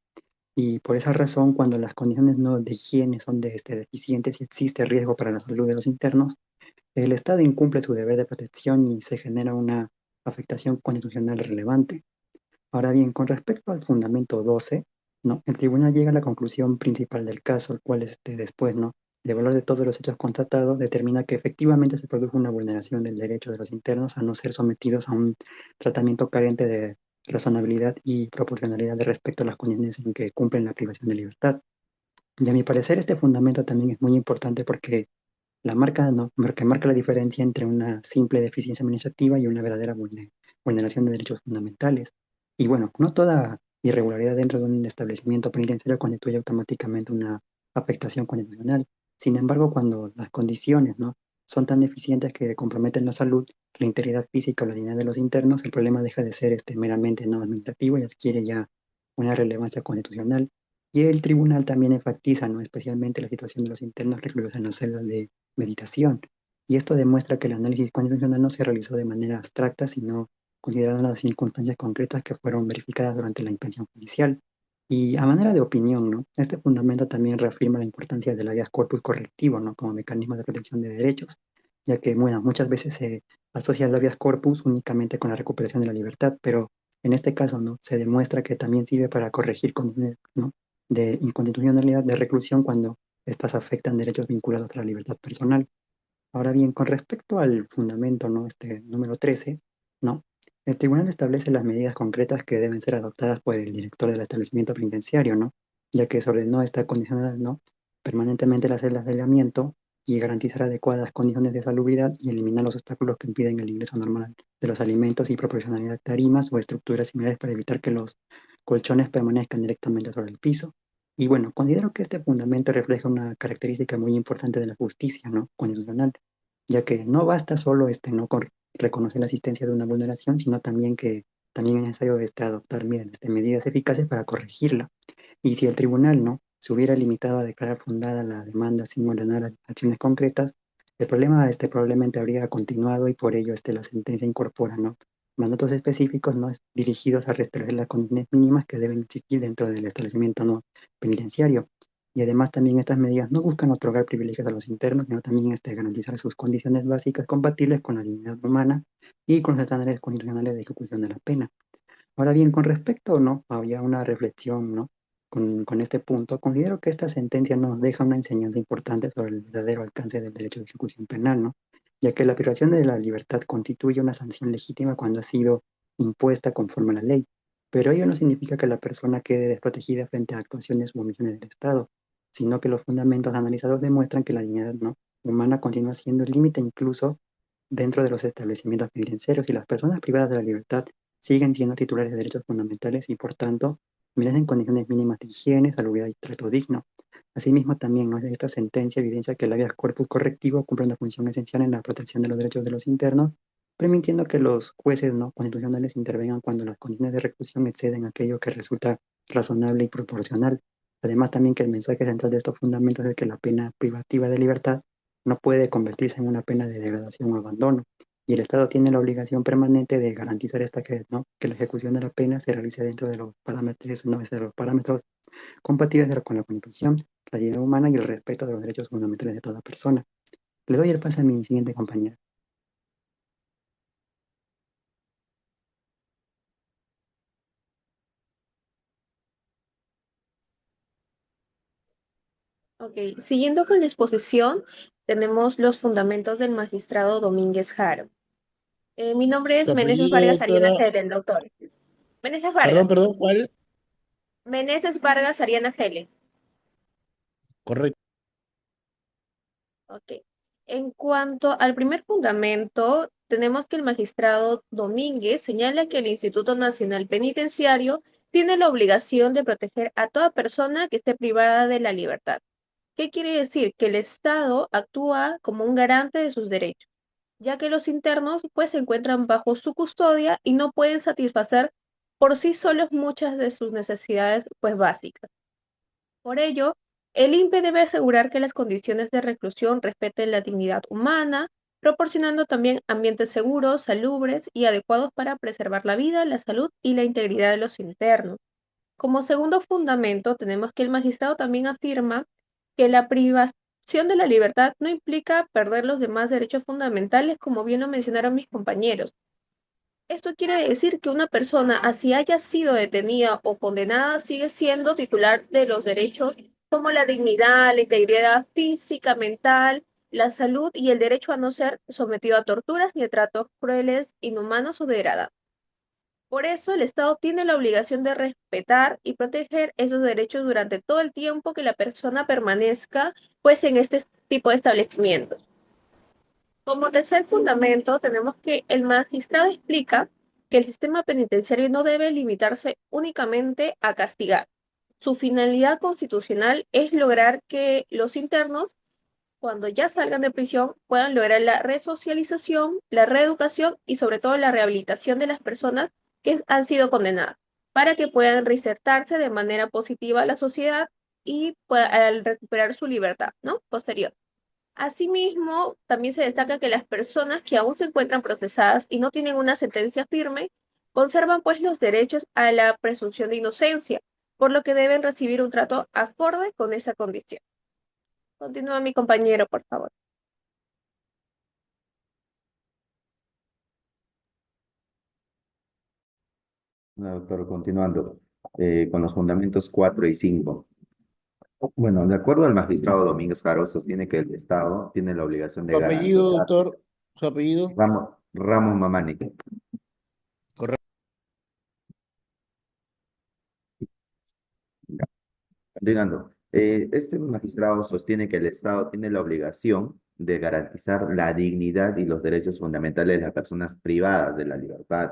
Y por esa razón, cuando las condiciones no de higiene son deficientes y existe riesgo para la salud de los internos, el Estado incumple su deber de protección y se genera una afectación constitucional relevante. Ahora bien, con respecto al fundamento 12, ¿no?, el tribunal llega a la conclusión principal del caso, el cual después, ¿no?, de valor de todos los hechos constatados, determina que efectivamente se produjo una vulneración del derecho de los internos a no ser sometidos a un tratamiento carente de razonabilidad y proporcionalidad de respecto a las condiciones en que cumplen la privación de libertad. Y a mi parecer este fundamento también es muy importante porque porque marca la diferencia entre una simple deficiencia administrativa y una verdadera vulneración de derechos fundamentales. Y bueno, no toda irregularidad dentro de un establecimiento penitenciario constituye automáticamente una afectación constitucional. Sin embargo, cuando las condiciones, ¿no?, son tan deficientes que comprometen la salud, la integridad física o la dignidad de los internos, el problema deja de ser meramente no administrativo y adquiere ya una relevancia constitucional. Y el tribunal también enfatiza, ¿no?, especialmente la situación de los internos recluidos en las celdas de meditación. Y esto demuestra que el análisis constitucional no se realizó de manera abstracta, sino considerando las circunstancias concretas que fueron verificadas durante la inspección judicial. Y a manera de opinión, ¿no?, este fundamento también reafirma la importancia del habeas corpus correctivo, ¿no?, como mecanismo de protección de derechos, ya que bueno, muchas veces se asocia el habeas corpus únicamente con la recuperación de la libertad, pero en este caso, ¿no?, se demuestra que también sirve para corregir condiciones, ¿no?, de inconstitucionalidad de reclusión cuando estas afectan derechos vinculados a la libertad personal. Ahora bien, con respecto al fundamento, ¿no? Número 13, ¿no? El tribunal establece las medidas concretas que deben ser adoptadas por el director del establecimiento penitenciario, ¿no? Ya que desordenó esta condicional, ¿no? Permanentemente las celdas de aislamiento y garantizar adecuadas condiciones de salubridad y eliminar los obstáculos que impiden el ingreso normal de los alimentos y proporcionalidad de tarimas o estructuras similares para evitar que los colchones permanezcan directamente sobre el piso. Y bueno, considero que este fundamento refleja una característica muy importante de la justicia, ¿no? Constitucional, ya que no basta solo no reconocer la existencia de una vulneración, sino también que también es necesario adoptar medidas eficaces para corregirla. Y si el tribunal no se hubiera limitado a declarar fundada la demanda sin ordenar acciones concretas, el problema probablemente habría continuado y por ello la sentencia incorpora, ¿no? Mandatos específicos no dirigidos a restablecer las condiciones mínimas que deben existir dentro del establecimiento no penitenciario. Y además también estas medidas no buscan otorgar privilegios a los internos, sino también garantizar sus condiciones básicas compatibles con la dignidad humana y con los estándares constitucionales de ejecución de la pena. Ahora bien, con respecto, ¿no? Había una reflexión, ¿no? Con este punto, considero que esta sentencia nos deja una enseñanza importante sobre el verdadero alcance del derecho de ejecución penal, ¿no? Ya que la privación de la libertad constituye una sanción legítima cuando ha sido impuesta conforme a la ley, pero ello no significa que la persona quede desprotegida frente a actuaciones u omisiones del Estado, sino que los fundamentos analizados demuestran que la dignidad, ¿no? humana continúa siendo el límite incluso dentro de los establecimientos penitenciarios y las personas privadas de la libertad siguen siendo titulares de derechos fundamentales y, por tanto, merecen condiciones mínimas de higiene, salubridad y trato digno. Asimismo, también esta sentencia evidencia que el habeas corpus correctivo cumple una función esencial en la protección de los derechos de los internos, permitiendo que los jueces no constitucionales intervengan cuando las condiciones de reclusión exceden aquello que resulta razonable y proporcional. Además, también que el mensaje central de estos fundamentos es que la pena privativa de libertad no puede convertirse en una pena de degradación o abandono, y el Estado tiene la obligación permanente de garantizar ¿no? que la ejecución de la pena se realice dentro de los parámetros, ¿no? de los parámetros compatibles con la Constitución, la dignidad humana y el respeto de los derechos fundamentales de toda persona. Le doy el pase a mi siguiente compañera. Ok, siguiendo con la exposición, tenemos los fundamentos del magistrado Domínguez Jaro. Mi nombre ¿Tu es Meneses apellido, Vargas Ariana doctora? Gele, el doctor. Meneses Perdón, Vargas. perdón, ¿cuál? Meneses Vargas Ariana Gele. Correcto. Ok. En cuanto al primer fundamento, tenemos que el magistrado Domínguez señala que el Instituto Nacional Penitenciario tiene la obligación de proteger a toda persona que esté privada de la libertad. ¿Qué quiere decir? Que el Estado actúa como un garante de sus derechos, ya que los internos pues se encuentran bajo su custodia y no pueden satisfacer por sí solos muchas de sus necesidades pues básicas. Por ello, el INPE debe asegurar que las condiciones de reclusión respeten la dignidad humana, proporcionando también ambientes seguros, salubres y adecuados para preservar la vida, la salud y la integridad de los internos. Como segundo fundamento, tenemos que el magistrado también afirma que la privación de la libertad no implica perder los demás derechos fundamentales, como bien lo mencionaron mis compañeros. Esto quiere decir que una persona, así haya sido detenida o condenada, sigue siendo titular de los derechos como la dignidad, la integridad física, mental, la salud y el derecho a no ser sometido a torturas ni a tratos crueles, inhumanos o degradados. Por eso, el Estado tiene la obligación de respetar y proteger esos derechos durante todo el tiempo que la persona permanezca, pues, en este tipo de establecimientos. Como tercer fundamento, tenemos que el magistrado explica que el sistema penitenciario no debe limitarse únicamente a castigar. Su finalidad constitucional es lograr que los internos, cuando ya salgan de prisión, puedan lograr la resocialización, la reeducación y sobre todo la rehabilitación de las personas que han sido condenadas, para que puedan reinsertarse de manera positiva a la sociedad y al recuperar su libertad, ¿no? Posterior. Asimismo, también se destaca que las personas que aún se encuentran procesadas y no tienen una sentencia firme, conservan pues los derechos a la presunción de inocencia, por lo que deben recibir un trato acorde con esa condición. Continúa mi compañero, por favor. No, doctor, continuando con los fundamentos 4 y 5. Bueno, de acuerdo al magistrado Domínguez Caro, sostiene que el Estado tiene la obligación Su de apellido, garantizar. doctor, su apellido. Ramos Mamani. Correcto. Continuando, este magistrado sostiene que el Estado tiene la obligación de garantizar la dignidad y los derechos fundamentales de las personas privadas de la libertad.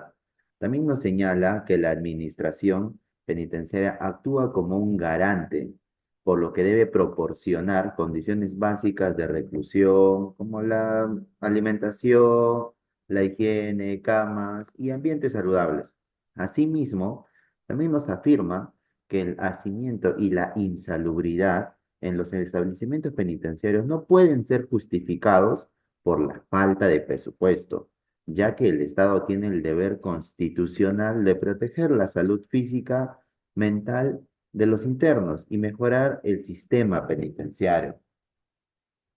También nos señala que la administración penitenciaria actúa como un garante, por lo que debe proporcionar condiciones básicas de reclusión, como la alimentación, la higiene, camas y ambientes saludables. Asimismo, también nos afirma que el hacinamiento y la insalubridad en los establecimientos penitenciarios no pueden ser justificados por la falta de presupuesto, ya que el Estado tiene el deber constitucional de proteger la salud física, mental de los internos y mejorar el sistema penitenciario.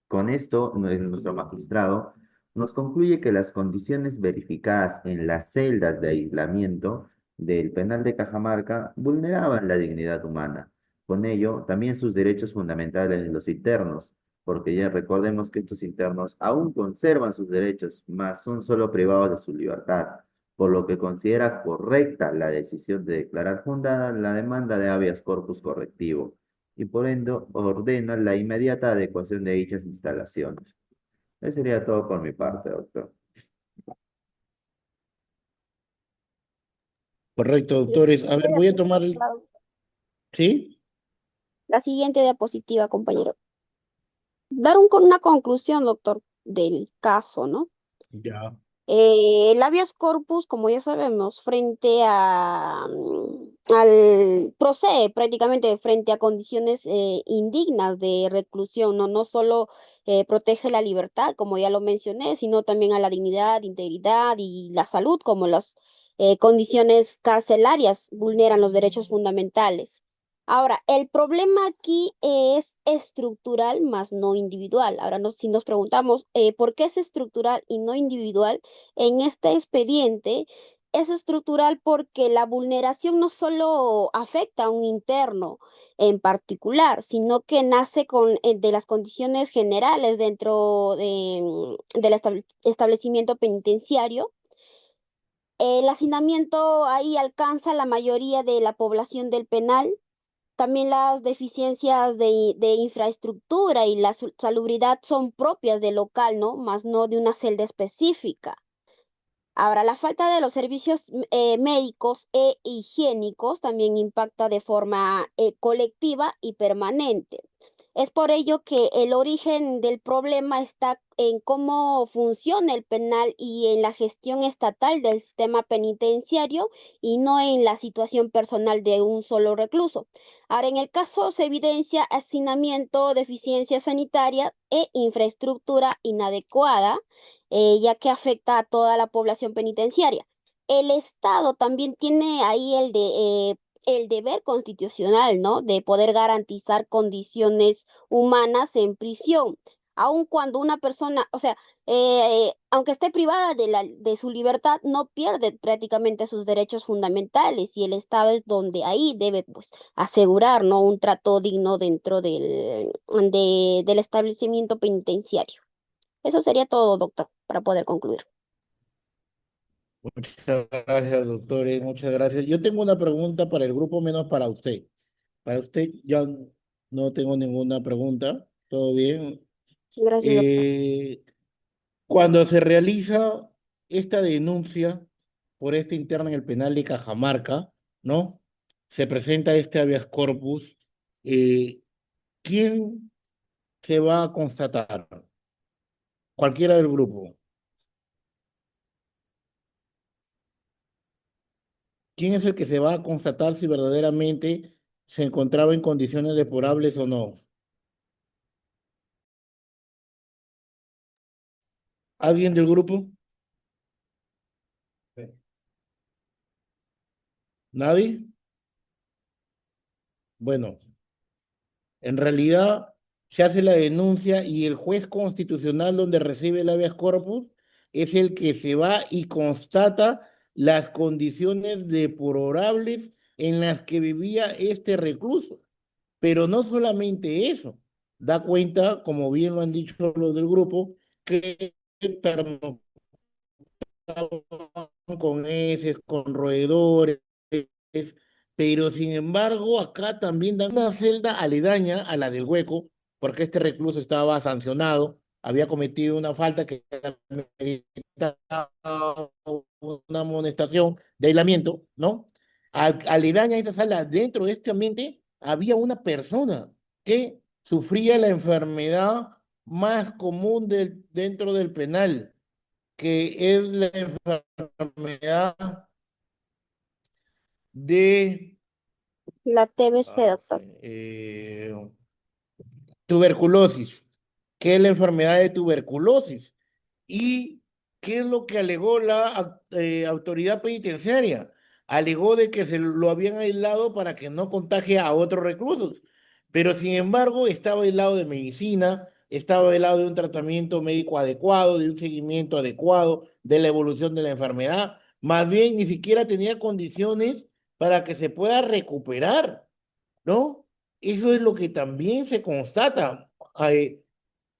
Con esto, nuestro magistrado nos concluye que las condiciones verificadas en las celdas de aislamiento del penal de Cajamarca vulneraban la dignidad humana. Con ello, también sus derechos fundamentales de los internos, porque ya recordemos que estos internos aún conservan sus derechos, mas son solo privados de su libertad, por lo que considera correcta la decisión de declarar fundada la demanda de habeas corpus correctivo y por ende ordena la inmediata adecuación de dichas instalaciones. Eso sería todo por mi parte, doctor. Correcto, La doctores. A ver, siguiente voy a tomar el... diapositiva, ¿Sí? la siguiente diapositiva, compañero. Una conclusión, doctor, del caso, ¿no? Ya. El habeas corpus, como ya sabemos, procede prácticamente frente a condiciones indignas de reclusión, ¿no? No solo protege la libertad, como ya lo mencioné, sino también a la dignidad, integridad y la salud, como las condiciones carcelarias vulneran los derechos fundamentales. Ahora, el problema aquí es estructural, más no individual. Ahora, si nos preguntamos por qué es estructural y no individual, en este expediente es estructural porque la vulneración no solo afecta a un interno en particular, sino que nace de las condiciones generales dentro del establecimiento penitenciario. El hacinamiento ahí alcanza la mayoría de la población del penal. También las deficiencias de infraestructura y la salubridad son propias del local, ¿no? Más no de una celda específica. Ahora, la falta de los servicios médicos e higiénicos también impacta de forma colectiva y permanente. Es por ello que el origen del problema está en cómo funciona el penal y en la gestión estatal del sistema penitenciario y no en la situación personal de un solo recluso. Ahora, en el caso se evidencia hacinamiento, deficiencia sanitaria e infraestructura inadecuada, ya que afecta a toda la población penitenciaria. El Estado también tiene ahí el deber constitucional, ¿no? De poder garantizar condiciones humanas en prisión, aun cuando una persona, o sea, aunque esté privada de su libertad, no pierde prácticamente sus derechos fundamentales y el Estado es donde ahí debe, pues, asegurar, ¿no? Un trato digno dentro del establecimiento penitenciario. Eso sería todo, doctor, para poder concluir. Muchas gracias, doctores. Muchas gracias. Yo tengo una pregunta para el grupo, menos para usted. Para usted ya no tengo ninguna pregunta. ¿Todo bien? Gracias, doctor. Cuando se realiza esta denuncia por esta interna en el penal de Cajamarca, ¿no? Se presenta este habeas corpus. ¿Quién se va a constatar? Cualquiera del grupo. ¿Quién es el que se va a constatar si verdaderamente se encontraba en condiciones deplorables o no? ¿Alguien del grupo? ¿Nadie? Bueno, en realidad se hace la denuncia y el juez constitucional donde recibe el habeas corpus es el que se va y constata las condiciones deplorables en las que vivía este recluso. Pero no solamente eso, da cuenta, como bien lo han dicho los del grupo, que pernoctaban con heces, con roedores, pero sin embargo acá también dan una celda aledaña a la del Hueco, porque este recluso estaba sancionado, había cometido una falta que meritaba una amonestación de aislamiento, ¿no? Aledaña a esa sala, dentro de este ambiente, había una persona que sufría la enfermedad más común dentro del penal, que es la enfermedad de La TBC, doctor. tuberculosis, que es la enfermedad de tuberculosis. ¿Y qué es lo que alegó la autoridad penitenciaria? Alegó de que se lo habían aislado para que no contagie a otros reclusos, pero sin embargo estaba aislado de medicina, estaba aislado de un tratamiento médico adecuado, de un seguimiento adecuado, de la evolución de la enfermedad. Más bien, ni siquiera tenía condiciones para que se pueda recuperar, ¿no? Eso es lo que también se constata.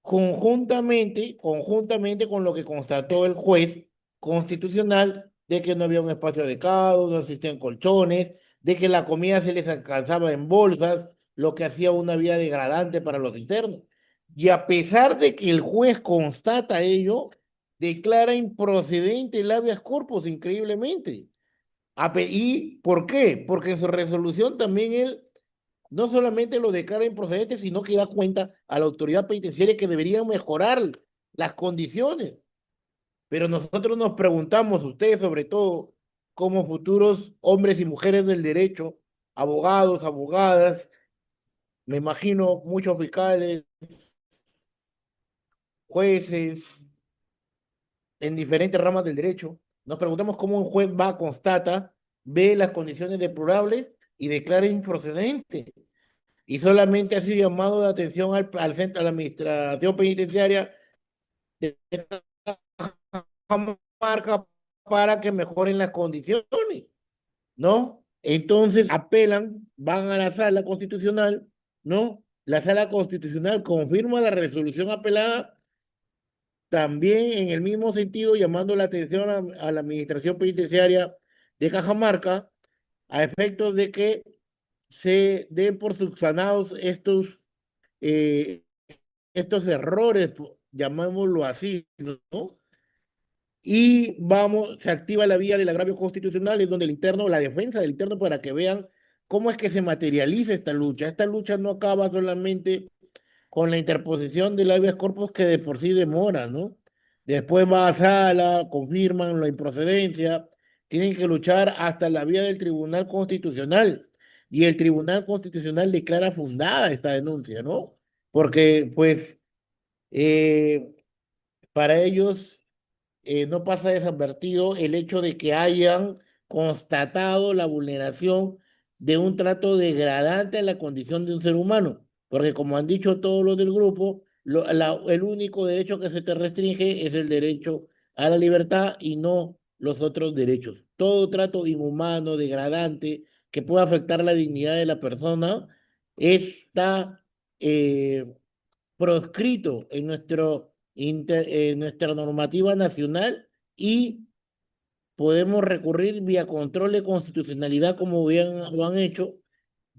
Conjuntamente con lo que constató el juez constitucional de que no había un espacio adecuado, no existían colchones, de que la comida se les alcanzaba en bolsas, lo que hacía una vida degradante para los internos. Y a pesar de que el juez constata ello, declara improcedente el habeas corpus, increíblemente. ¿Y por qué? Porque en su resolución también él no solamente lo declara improcedente, sino que da cuenta a la autoridad penitenciaria que deberían mejorar las condiciones. Pero nosotros nos preguntamos, ustedes sobre todo, como futuros hombres y mujeres del derecho, abogados, abogadas, me imagino muchos fiscales, jueces, en diferentes ramas del derecho, nos preguntamos cómo un juez va, constata, ve las condiciones deplorables y declara improcedente. Y solamente ha sido llamado de atención al centro, a la administración penitenciaria de Cajamarca para que mejoren las condiciones, ¿no? Entonces apelan, van a la sala constitucional, ¿no? La sala constitucional confirma la resolución apelada, también en el mismo sentido, llamando la atención a la administración penitenciaria de Cajamarca a efectos de que se den por subsanados eh, estos errores, llamémoslo así, ¿no? Y vamos, se activa la vía del agravio constitucional, es donde el interno, la defensa del interno, para que vean cómo es que se materializa esta lucha. Esta lucha no acaba solamente con la interposición del habeas corpus, que de por sí demora, ¿no? Después va a sala, confirman la improcedencia, tienen que luchar hasta la vía del Tribunal Constitucional. Y el Tribunal Constitucional declara fundada esta denuncia, ¿no? Porque, pues, eh, para ellos no pasa desadvertido el hecho de que hayan constatado la vulneración de un trato degradante a la condición de un ser humano, porque como han dicho todos los del grupo, el único derecho que se te restringe es el derecho a la libertad y no los otros derechos. Todo trato inhumano, degradante, que pueda afectar la dignidad de la persona, está proscrito en en nuestra normativa nacional, y podemos recurrir vía control de constitucionalidad, como bien lo han hecho,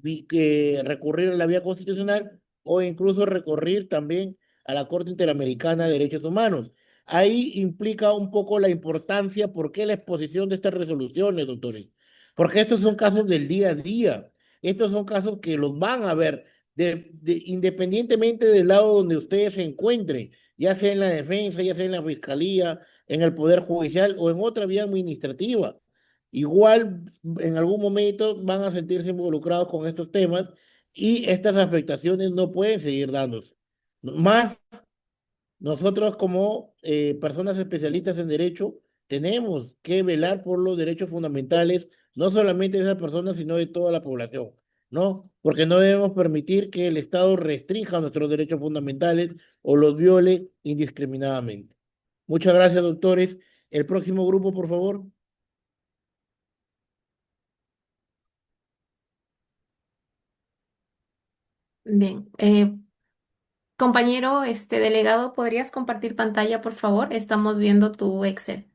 recurrir a la vía constitucional o incluso recurrir también a la Corte Interamericana de Derechos Humanos. Ahí implica un poco la importancia, ¿por qué la exposición de estas resoluciones, doctores? Porque estos son casos del día a día, estos son casos que los van a ver independientemente del lado donde ustedes se encuentren, ya sea en la defensa, ya sea en la fiscalía, en el Poder Judicial o en otra vía administrativa. Igual en algún momento van a sentirse involucrados con estos temas y estas afectaciones no pueden seguir dándose. Más nosotros como personas especialistas en derecho tenemos que velar por los derechos fundamentales, no solamente de esas personas, sino de toda la población, ¿no? Porque no debemos permitir que el Estado restrinja nuestros derechos fundamentales o los viole indiscriminadamente. Muchas gracias, doctores. El próximo grupo, por favor. Bien. Compañero, delegado, ¿podrías compartir pantalla, por favor? Estamos viendo tu Excel.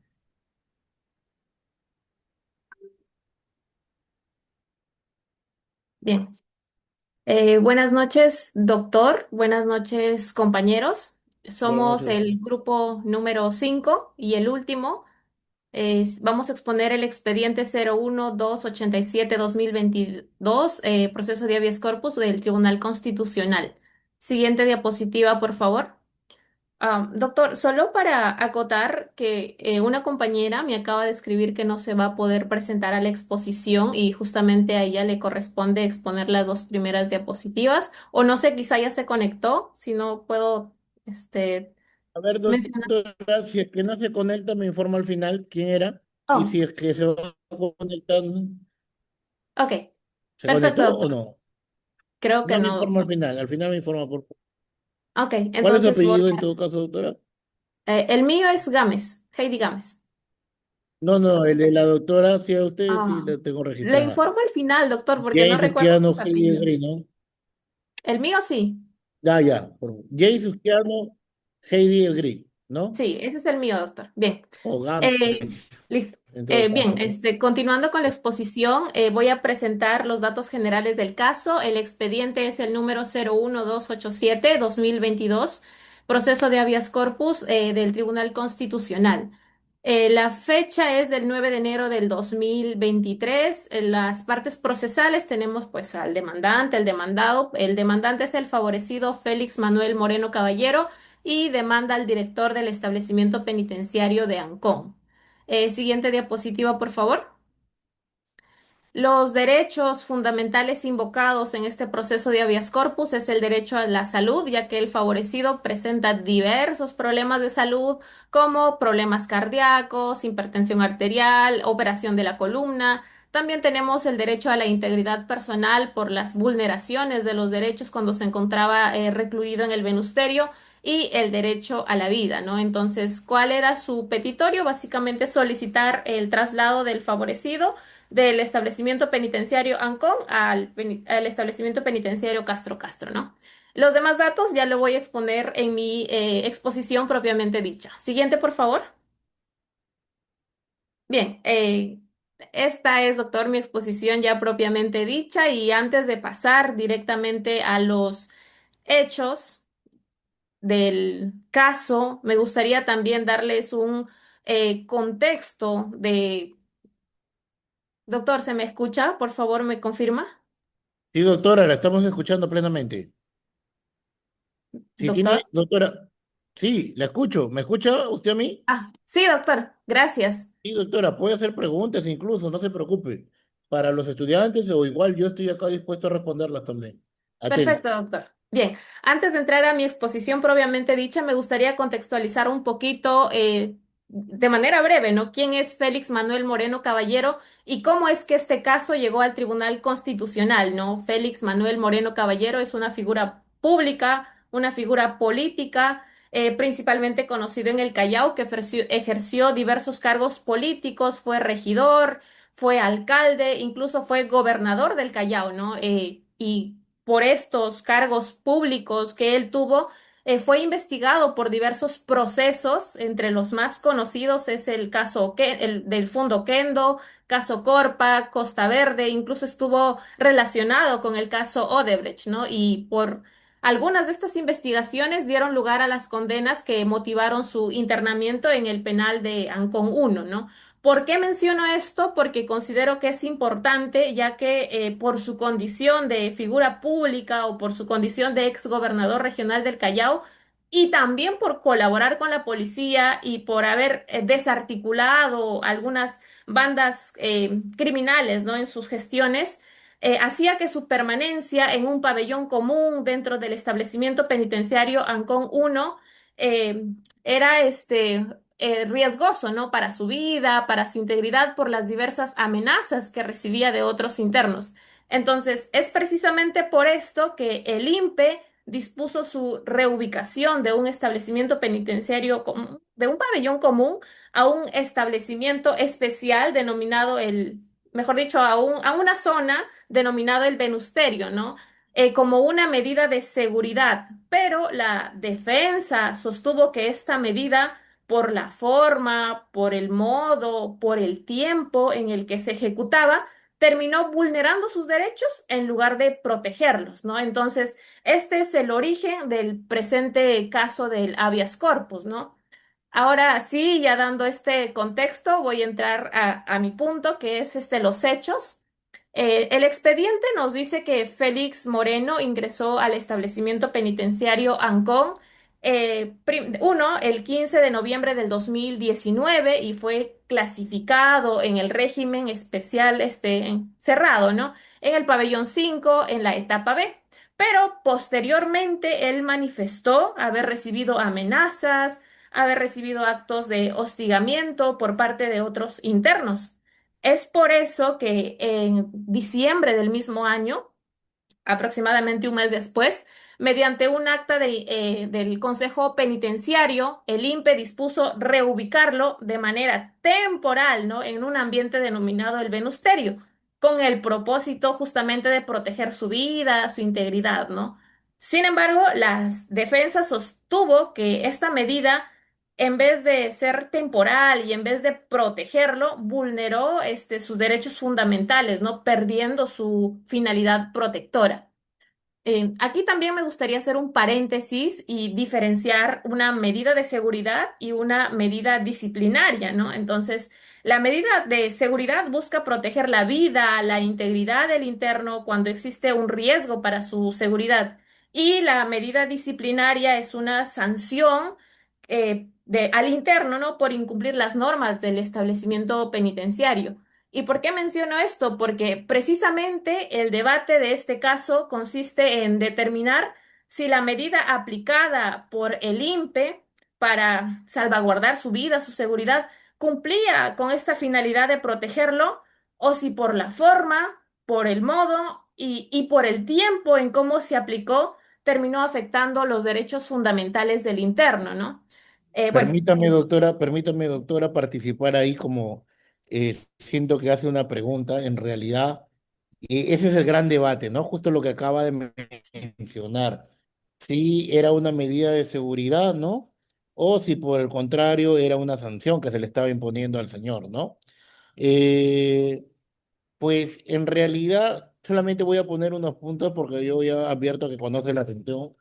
Bien. Buenas noches, doctor. Buenas noches, compañeros. Buenas Somos noches. el grupo número 5 y el último. Vamos a exponer el expediente 01287-2022, proceso de habeas corpus del Tribunal Constitucional. Siguiente diapositiva, por favor. Doctor, solo para acotar que una compañera me acaba de escribir que no se va a poder presentar a la exposición y justamente a ella le corresponde exponer las dos primeras diapositivas, o no sé, quizá ya se conectó, si no puedo, A ver, mencionar. doctora, si es que no se conecta, me informa al final quién era. Y Oh, si es que se va conectando, ok, ¿se perfecto, conectó o doctor. no? Creo que No me no, informa doctor. al final me informa por favor. Ok, ¿Cuál es su entonces voy apellido en todo caso, doctora? el mío es Gámez, Heidi Gámez. No, no, el de la doctora, si a usted sí Ah, la tengo le registrada. informo al final, doctor, porque no Jace recuerdo Usquiano, sus Heidi apellidos. Gris, ¿no? El mío sí. Ya, ya. Jace Usquiano, Heidi Gris, ¿no? Sí, ese es el mío, doctor. Bien. O Gama, Eh, listo. en todo Bien, caso, ¿no? continuando con la exposición, voy a presentar los datos generales del caso. El expediente es el número 01287-2022, proceso de habeas corpus del Tribunal Constitucional. La fecha es del 9 de enero del 2023. Las partes procesales tenemos pues al demandante, el demandado. El demandante es el favorecido Félix Manuel Moreno Caballero y demanda al director del establecimiento penitenciario de Ancón. Siguiente diapositiva, por favor. Los derechos fundamentales invocados en este proceso de habeas corpus es el derecho a la salud, ya que el favorecido presenta diversos problemas de salud, como problemas cardíacos, hipertensión arterial, operación de la columna. También tenemos el derecho a la integridad personal por las vulneraciones de los derechos cuando se encontraba recluido en el venusterio y el derecho a la vida, ¿no? Entonces, ¿cuál era su petitorio? Básicamente solicitar el traslado del favorecido del establecimiento penitenciario Ancón al establecimiento penitenciario Castro Castro, ¿no? Los demás datos ya lo voy a exponer en mi exposición propiamente dicha. Siguiente, por favor. Bien, esta es, doctor, mi exposición ya propiamente dicha y antes de pasar directamente a los hechos del caso, me gustaría también darles un contexto de... Doctor, ¿se me escucha? Por favor, ¿me confirma? Sí, doctora, la estamos escuchando plenamente. Si Doctor. tiene, doctora, sí, la escucho. ¿Me escucha usted a mí? Sí, doctor, gracias. Sí, doctora, puede hacer preguntas incluso, no se preocupe. Para los estudiantes o igual yo estoy acá dispuesto a responderlas también. Atento. Perfecto, doctor. Bien, antes de entrar a mi exposición propiamente dicha, me gustaría contextualizar un poquito, de manera breve, ¿no? ¿Quién es Félix Manuel Moreno Caballero y cómo es que este caso llegó al Tribunal Constitucional, ¿no? Félix Manuel Moreno Caballero es una figura pública, una figura política, principalmente conocido en el Callao, que ejerció diversos cargos políticos, fue regidor, fue alcalde, incluso fue gobernador del Callao, ¿no? Y por estos cargos públicos que él tuvo, fue investigado por diversos procesos, entre los más conocidos es el caso el del Fundo Kendo, caso Corpa, Costa Verde, incluso estuvo relacionado con el caso Odebrecht, ¿no? Y por algunas de estas investigaciones dieron lugar a las condenas que motivaron su internamiento en el penal de Ancón 1, ¿no? ¿Por qué menciono esto? Porque considero que es importante, ya que por su condición de figura pública o por su condición de ex gobernador regional del Callao, y también por colaborar con la policía y por haber desarticulado algunas bandas criminales, ¿no? En sus gestiones, hacía que su permanencia en un pabellón común dentro del establecimiento penitenciario Ancón 1 eh, era riesgoso, ¿no? Para su vida, para su integridad, por las diversas amenazas que recibía de otros internos. Entonces, es precisamente por esto que el INPE dispuso su reubicación de un establecimiento penitenciario, de un pabellón común a un establecimiento especial denominado mejor dicho, a una zona denominado el Venusterio, ¿no? como una medida de seguridad, pero la defensa sostuvo que esta medida, por la forma, por el modo, por el tiempo en el que se ejecutaba, terminó vulnerando sus derechos en lugar de protegerlos, ¿no? Entonces, este es el origen del presente caso del habeas corpus, ¿no? Ahora sí, ya dando este contexto, voy a entrar a mi punto, que es los hechos. El expediente nos dice que Félix Moreno ingresó al establecimiento penitenciario Ancón, el 15 de noviembre del 2019 y fue clasificado en el régimen especial cerrado, ¿no? En el pabellón 5 en la etapa B. Pero posteriormente él manifestó haber recibido amenazas, haber recibido actos de hostigamiento por parte de otros internos. Es por eso que en diciembre del mismo año, aproximadamente un mes después, mediante un acta del Consejo Penitenciario, el INPE dispuso reubicarlo de manera temporal, ¿no? En un ambiente denominado el Venusterio, con el propósito justamente de proteger su vida, su integridad, ¿no? Sin embargo, la defensa sostuvo que esta medida, en vez de ser temporal y en vez de protegerlo, vulneró sus derechos fundamentales, ¿no? Perdiendo su finalidad protectora. Aquí también me gustaría hacer un paréntesis y diferenciar una medida de seguridad y una medida disciplinaria, ¿no? Entonces, la medida de seguridad busca proteger la vida, la integridad del interno cuando existe un riesgo para su seguridad. Y la medida disciplinaria es una sanción al interno, ¿no? Por incumplir las normas del establecimiento penitenciario. ¿Y por qué menciono esto? Porque precisamente el debate de este caso consiste en determinar si la medida aplicada por el INPE para salvaguardar su vida, su seguridad, cumplía con esta finalidad de protegerlo o si por la forma, por el modo y por el tiempo en cómo se aplicó, terminó afectando los derechos fundamentales del interno, ¿no? Bueno. Permítame, doctora, participar ahí como siento que hace una pregunta. En realidad, ese es el gran debate, ¿no? Justo lo que acaba de mencionar. Si era una medida de seguridad, ¿no? O si por el contrario era una sanción que se le estaba imponiendo al señor, ¿no? Eh, pues en realidad solamente voy a poner unos puntos porque yo ya advierto que conoce la atención.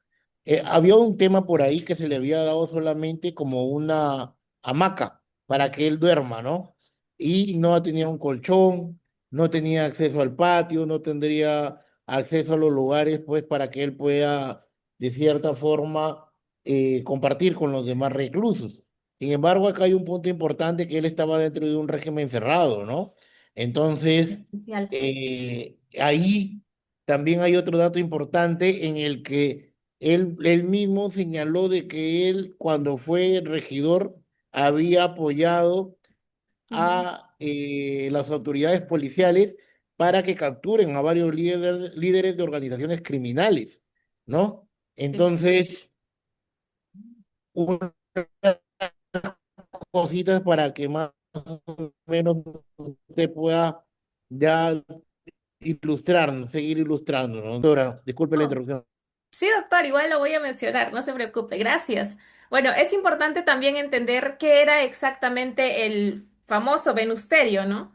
Había un tema por ahí que se le había dado solamente como una hamaca para que él duerma, ¿no? Y no tenía un colchón, no tenía acceso al patio, no tendría acceso a los lugares, pues, para que él pueda, de cierta forma, compartir con los demás reclusos. Sin embargo, acá hay un punto importante que él estaba dentro de un régimen cerrado, ¿no? Entonces, Especial. ahí también hay otro dato importante en el que él mismo señaló de que él, cuando fue regidor, había apoyado Ujú. a las autoridades policiales para que capturen a varios líderes de organizaciones criminales, ¿no? Sí. Entonces, unas cositas para que más o menos usted pueda ya ilustrarnos, seguir ilustrándonos. Doctora, disculpe la Oh, interrupción. sí, doctor, igual lo voy a mencionar, no se preocupe, gracias. Bueno, es importante también entender qué era exactamente el famoso venusterio, ¿no?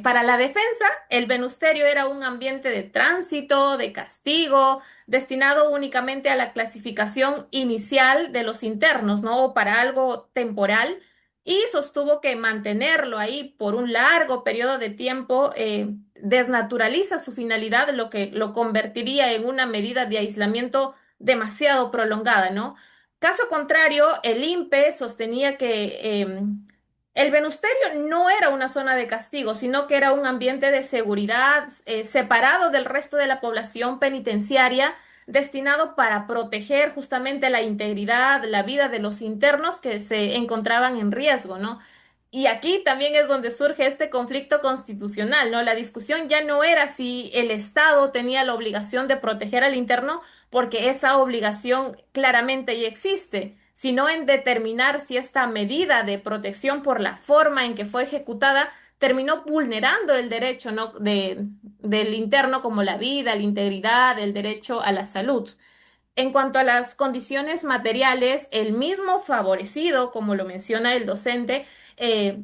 Para la defensa, el venusterio era un ambiente de tránsito, de castigo, destinado únicamente a la clasificación inicial de los internos, ¿no? O para algo temporal, y sostuvo que mantenerlo ahí por un largo periodo de tiempo desnaturaliza su finalidad, lo que lo convertiría en una medida de aislamiento demasiado prolongada, ¿no? Caso contrario, el INPE sostenía que el Venusterio no era una zona de castigo, sino que era un ambiente de seguridad separado del resto de la población penitenciaria, destinado para proteger justamente la integridad, la vida de los internos que se encontraban en riesgo, ¿no? Y aquí también es donde surge este conflicto constitucional, ¿no? La discusión ya no era si el Estado tenía la obligación de proteger al interno, porque esa obligación claramente ya existe, sino en determinar si esta medida de protección por la forma en que fue ejecutada terminó vulnerando el derecho, ¿no? del interno como la vida, la integridad, el derecho a la salud. En cuanto a las condiciones materiales, el mismo favorecido, como lo menciona el docente,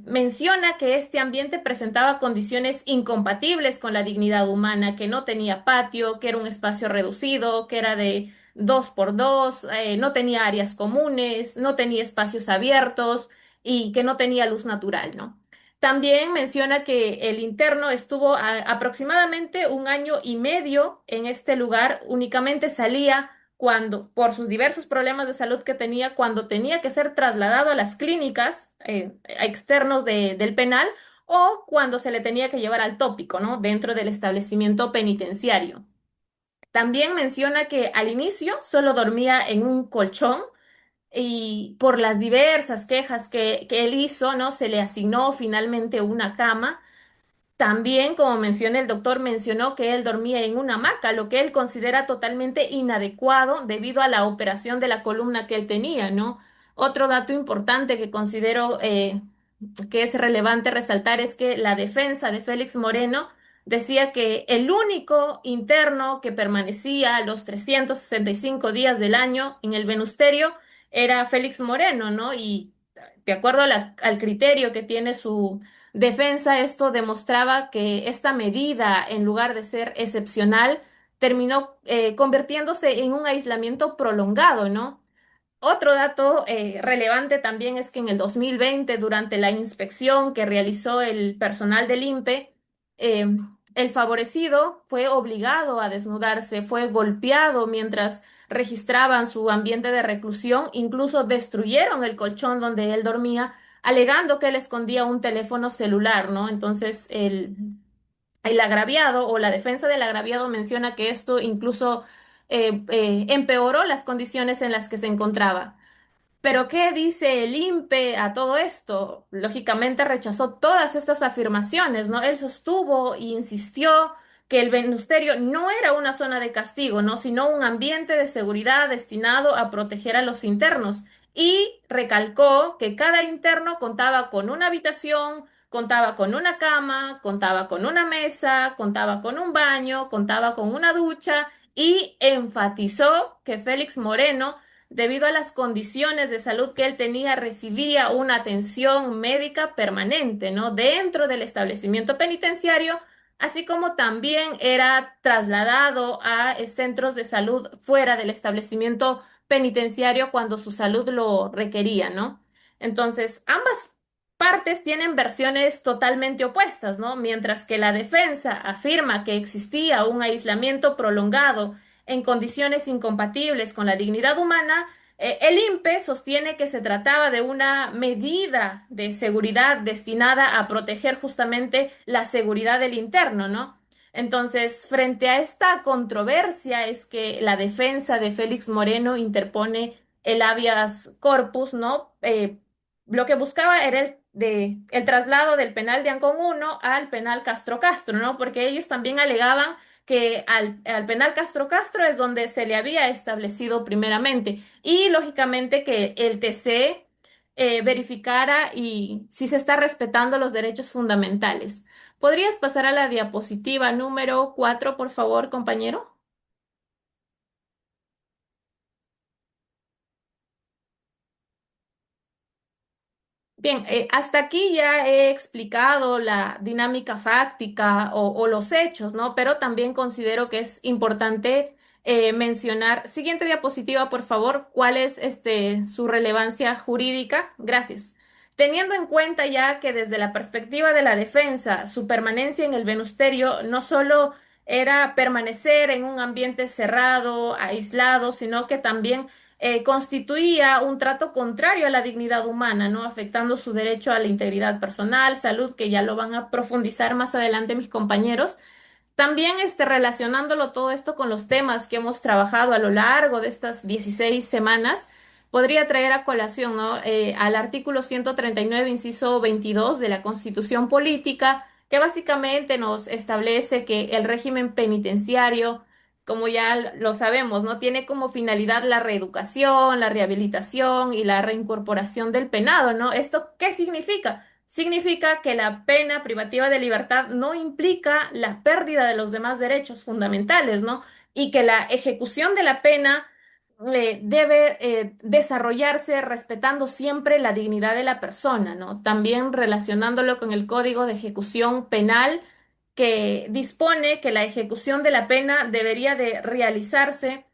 menciona que este ambiente presentaba condiciones incompatibles con la dignidad humana, que no tenía patio, que era un espacio reducido, que era de 2 por 2, no tenía áreas comunes, no tenía espacios abiertos y que no tenía luz natural, ¿no? También menciona que el interno estuvo aproximadamente 1 año y medio en este lugar, únicamente salía cuando, por sus diversos problemas de salud que tenía, cuando tenía que ser trasladado a las clínicas externos del penal o cuando se le tenía que llevar al tópico, ¿no? Dentro del establecimiento penitenciario. También menciona que al inicio solo dormía en un colchón y por las diversas quejas que él hizo, ¿no? Se le asignó finalmente una cama. También, como menciona el doctor, mencionó que él dormía en una hamaca, lo que él considera totalmente inadecuado debido a la operación de la columna que él tenía, ¿no? Otro dato importante que considero que es relevante resaltar es que la defensa de Félix Moreno decía que el único interno que permanecía los 365 días del año en el Venusterio era Félix Moreno, ¿no? Y de acuerdo a al criterio que tiene su defensa, esto demostraba que esta medida, en lugar de ser excepcional, terminó convirtiéndose en un aislamiento prolongado, ¿no? Otro dato relevante también es que en el 2020, durante la inspección que realizó el personal del INPE, eh, el favorecido fue obligado a desnudarse, fue golpeado mientras registraban su ambiente de reclusión, incluso destruyeron el colchón donde él dormía, alegando que él escondía un teléfono celular, ¿no? Entonces, el agraviado o la defensa del agraviado menciona que esto incluso empeoró las condiciones en las que se encontraba. Pero ¿qué dice el INPE a todo esto? Lógicamente rechazó todas estas afirmaciones, ¿no? Él sostuvo e insistió que el Venusterio no era una zona de castigo, ¿no? Sino un ambiente de seguridad destinado a proteger a los internos. Y recalcó que cada interno contaba con una habitación, contaba con una cama, contaba con una mesa, contaba con un baño, contaba con una ducha y enfatizó que Félix Moreno, debido a las condiciones de salud que él tenía, recibía una atención médica permanente, ¿no? Dentro del establecimiento penitenciario, así como también era trasladado a centros de salud fuera del establecimiento penitenciario cuando su salud lo requería, ¿no? Entonces, ambas partes tienen versiones totalmente opuestas, ¿no? Mientras que la defensa afirma que existía un aislamiento prolongado en condiciones incompatibles con la dignidad humana, el INPE sostiene que se trataba de una medida de seguridad destinada a proteger justamente la seguridad del interno, ¿no? Entonces, frente a esta controversia es que la defensa de Félix Moreno interpone el habeas corpus, ¿no? Lo que buscaba era el traslado del penal de Ancón 1 al penal Castro Castro, ¿no? Porque ellos también alegaban que al penal Castro Castro es donde se le había establecido primeramente y lógicamente que el TC verificara y si se está respetando los derechos fundamentales. ¿Podrías pasar a la diapositiva número 4, por favor, compañero? Bien, hasta aquí ya he explicado la dinámica fáctica o los hechos, ¿no? Pero también considero que es importante mencionar, siguiente diapositiva, por favor, cuál es su relevancia jurídica. Gracias. Teniendo en cuenta ya que desde la perspectiva de la defensa, su permanencia en el Venusterio no solo era permanecer en un ambiente cerrado, aislado, sino que también constituía un trato contrario a la dignidad humana, ¿no? Afectando su derecho a la integridad personal, salud, que ya lo van a profundizar más adelante mis compañeros. También relacionándolo todo esto con los temas que hemos trabajado a lo largo de estas 16 semanas, podría traer a colación, ¿no? Al artículo 139, inciso 22 de la Constitución Política, que básicamente nos establece que el régimen penitenciario, como ya lo sabemos, ¿no? Tiene como finalidad la reeducación, la rehabilitación y la reincorporación del penado, ¿no? ¿Esto qué significa? significa que la pena privativa de libertad no implica la pérdida de los demás derechos fundamentales, ¿no? Y que la ejecución de la pena debe desarrollarse respetando siempre la dignidad de la persona, ¿no? También relacionándolo con el Código de Ejecución Penal, que dispone que la ejecución de la pena debería de realizarse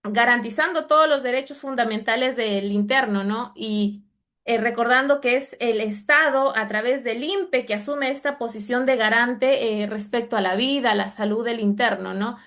garantizando todos los derechos fundamentales del interno, ¿no? Y recordando que es el Estado, a través del INPE, que asume esta posición de garante respecto a la vida, a la salud del interno, ¿no?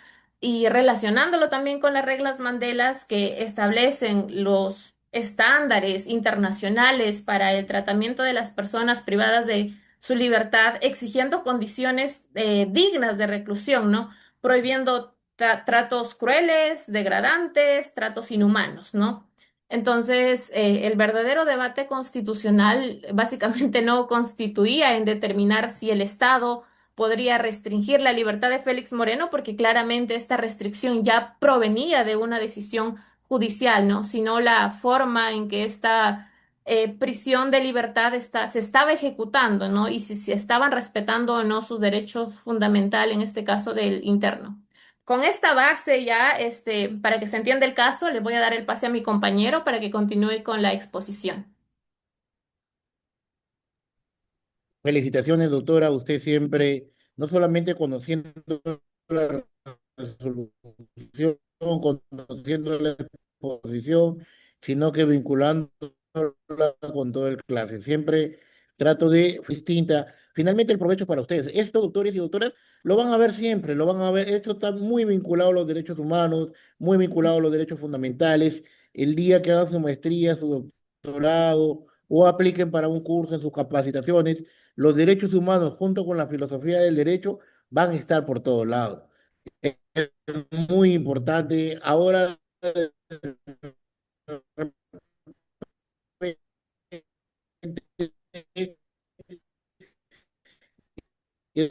Y relacionándolo también con las reglas Mandelas que establecen los estándares internacionales para el tratamiento de las personas privadas de su libertad, exigiendo condiciones dignas de reclusión, ¿no? Prohibiendo tratos crueles, degradantes, tratos inhumanos, ¿no? Entonces, el verdadero debate constitucional básicamente no constituía en determinar si el Estado podría restringir la libertad de Félix Moreno, porque claramente esta restricción ya provenía de una decisión judicial, ¿no? Sino la forma en que esta prisión de libertad se estaba ejecutando, ¿no? Y si se estaban respetando o no sus derechos fundamentales, en este caso del interno. Con esta base ya, para que se entienda el caso, le voy a dar el pase a mi compañero para que continúe con la exposición. Felicitaciones, doctora. Usted siempre, no solamente conociendo la resolución, conociendo la exposición, sino que vinculándola con todo el clase. Siempre trato de distinta. Finalmente, el provecho para ustedes. Esto, doctores y doctoras, lo van a ver siempre, lo van a ver. Esto está muy vinculado a los derechos humanos, muy vinculado a los derechos fundamentales. El día que hagan su maestría, su doctorado o apliquen para un curso en sus capacitaciones, los derechos humanos junto con la filosofía del derecho van a estar por todos lados. Es muy importante. Ahora es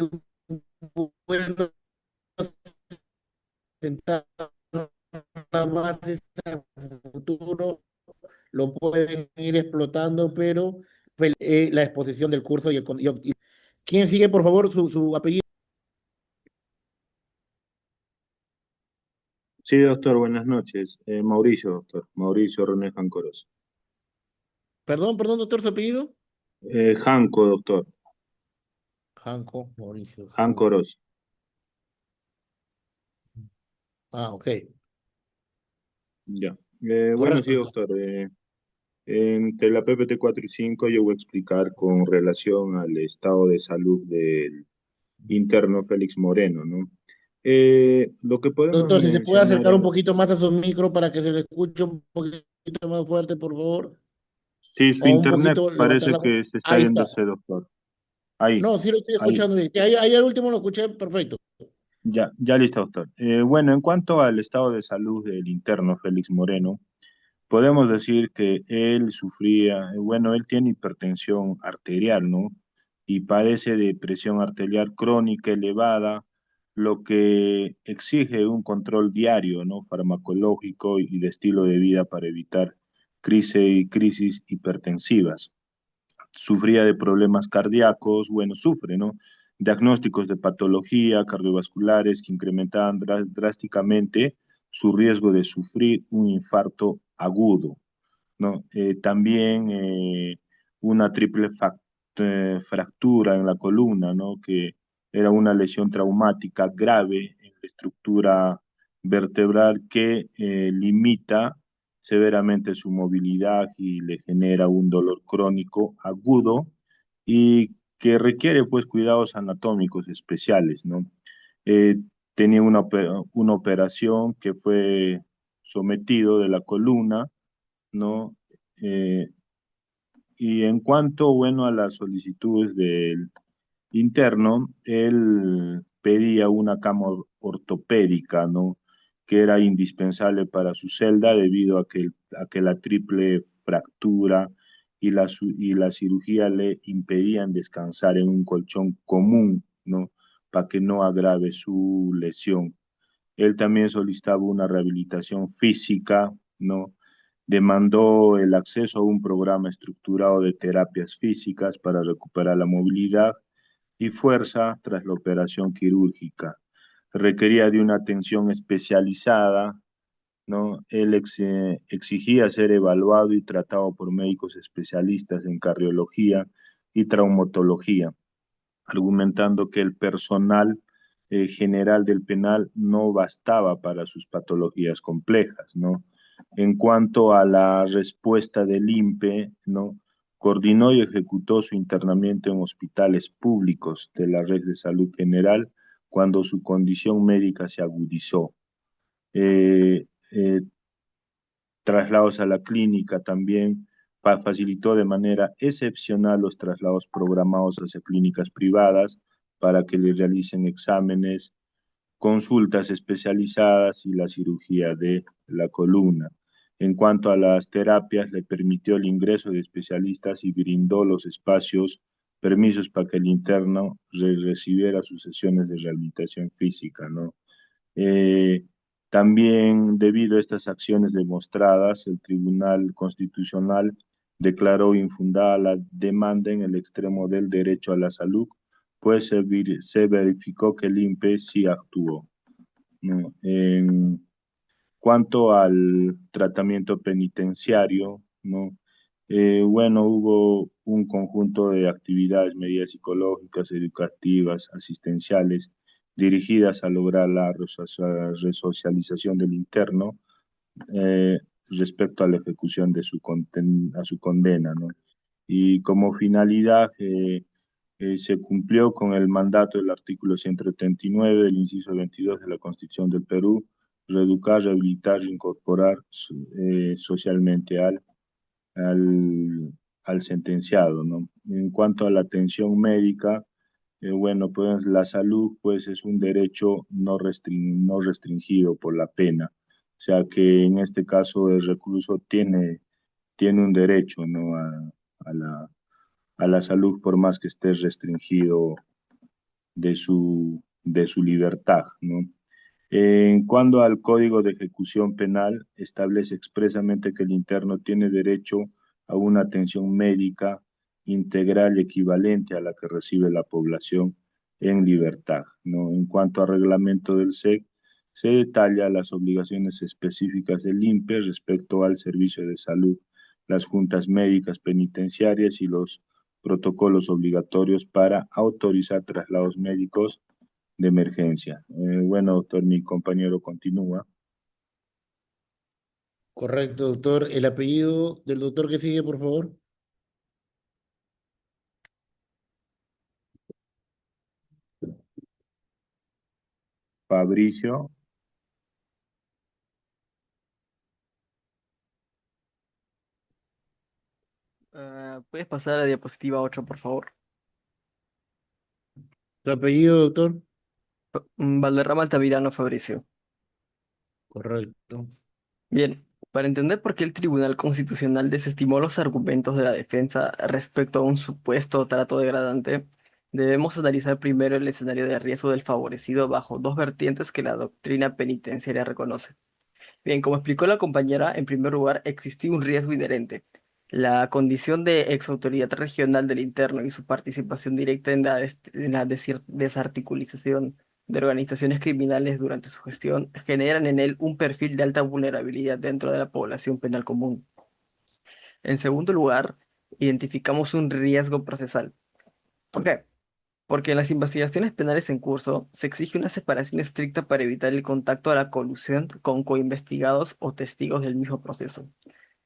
bueno sentar las bases a futuro, lo pueden ir explotando, pero la exposición del curso ¿quién sigue, por favor, su apellido? Sí, doctor, buenas noches. Mauricio, doctor. Mauricio René Jancoros. Perdón, doctor, su apellido. Janco, doctor. Janco, Mauricio. Jancoros. Ah, ok. Ya. Bueno, sí, Correcto. doctor. Entre la PPT 4 y 5 yo voy a explicar con relación al estado de salud del interno Félix Moreno, ¿no? Lo que podemos Doctor, si se puede mencionar acercar un poquito más a su micro para que se le escuche un poquito más fuerte, por favor. sí, su O un internet poquito levantar parece la voz. que se está Ahí está. yéndose, doctor. Ahí, No, sí lo estoy ahí. escuchando bien. Ahí al último lo escuché perfecto. Ya listo, doctor. Bueno, en cuanto al estado de salud del interno Félix Moreno, podemos decir que él sufría, bueno, él tiene hipertensión arterial, ¿no? Y padece de presión arterial crónica elevada, lo que exige un control diario, ¿no? Farmacológico y de estilo de vida para evitar crisis hipertensivas. Sufría de problemas cardíacos, bueno, sufre, ¿no? Diagnósticos de patología cardiovasculares que incrementaban drásticamente su riesgo de sufrir un infarto agudo, ¿no? También una fractura en la columna, ¿no? Que era una lesión traumática grave en la estructura vertebral que limita severamente su movilidad y le genera un dolor crónico agudo y que requiere pues cuidados anatómicos especiales, ¿no? Eh, Tenía una operación que fue sometido de la columna, ¿no? Eh, y en cuanto, bueno, a las solicitudes del interno, él pedía una cama ortopédica, ¿no? Que era indispensable para su celda debido a que la triple fractura y la cirugía le impedían descansar en un colchón común, ¿no? Para que no agrave su lesión. Él también solicitaba una rehabilitación física, ¿no? demandó el acceso a un programa estructurado de terapias físicas para recuperar la movilidad y fuerza tras la operación quirúrgica. Requería de una atención especializada, ¿no? Él exigía ser evaluado y tratado por médicos especialistas en cardiología y traumatología, argumentando que el personal general del penal no bastaba para sus patologías complejas, ¿no? En cuanto a la respuesta del INPE, ¿no? Coordinó y ejecutó su internamiento en hospitales públicos de la red de salud general cuando su condición médica se agudizó. Eh, eh, Traslados a la clínica también facilitó de manera excepcional los traslados programados hacia clínicas privadas para que le realicen exámenes, consultas especializadas y la cirugía de la columna. En cuanto a las terapias, le permitió el ingreso de especialistas y brindó los espacios, permisos para que el interno recibiera sus sesiones de rehabilitación física, ¿no? Eh, También, debido a estas acciones demostradas, el Tribunal Constitucional declaró infundada la demanda en el extremo del derecho a la salud, pues se verificó que el INPE sí actuó, ¿no? En cuanto al tratamiento penitenciario, ¿no? Bueno, hubo un conjunto de actividades, medidas psicológicas, educativas, asistenciales, dirigidas a lograr la resocialización del interno eh, respecto a la ejecución de a su condena, ¿no? Y como finalidad se cumplió con el mandato del artículo 139 del inciso 22 de la Constitución del Perú, reeducar, rehabilitar, reincorporar socialmente al, al sentenciado, ¿no? En cuanto a la atención médica, bueno, pues la salud pues es un derecho no restringido por la pena, o sea que en este caso el recluso tiene un derecho, ¿no? A a la salud por más que esté restringido de su libertad, ¿no? En cuanto al Código de Ejecución Penal, establece expresamente que el interno tiene derecho a una atención médica integral y equivalente a la que recibe la población en libertad, ¿no? En cuanto al reglamento del SEC, se detalla las obligaciones específicas del INPE respecto al servicio de salud, las juntas médicas penitenciarias y los protocolos obligatorios para autorizar traslados médicos de emergencia. Bueno, doctor, mi compañero continúa. Correcto, doctor. El apellido del doctor que sigue, por favor. Fabricio. ¿Puedes pasar a la diapositiva 8, por favor? ¿Su apellido, doctor? Valderrama Altamirano Fabricio. Correcto. Bien, para entender por qué el Tribunal Constitucional desestimó los argumentos de la defensa respecto a un supuesto trato degradante, debemos analizar primero el escenario de riesgo del favorecido bajo dos vertientes que la doctrina penitenciaria reconoce. Bien, como explicó la compañera, en primer lugar, existía un riesgo inherente. La condición de exautoridad regional del interno y su participación directa en la desarticulización de organizaciones criminales durante su gestión generan en él un perfil de alta vulnerabilidad dentro de la población penal común. En segundo lugar, identificamos un riesgo procesal. ¿Por qué? Porque en las investigaciones penales en curso se exige una separación estricta para evitar el contacto a la colusión con coinvestigados o testigos del mismo proceso.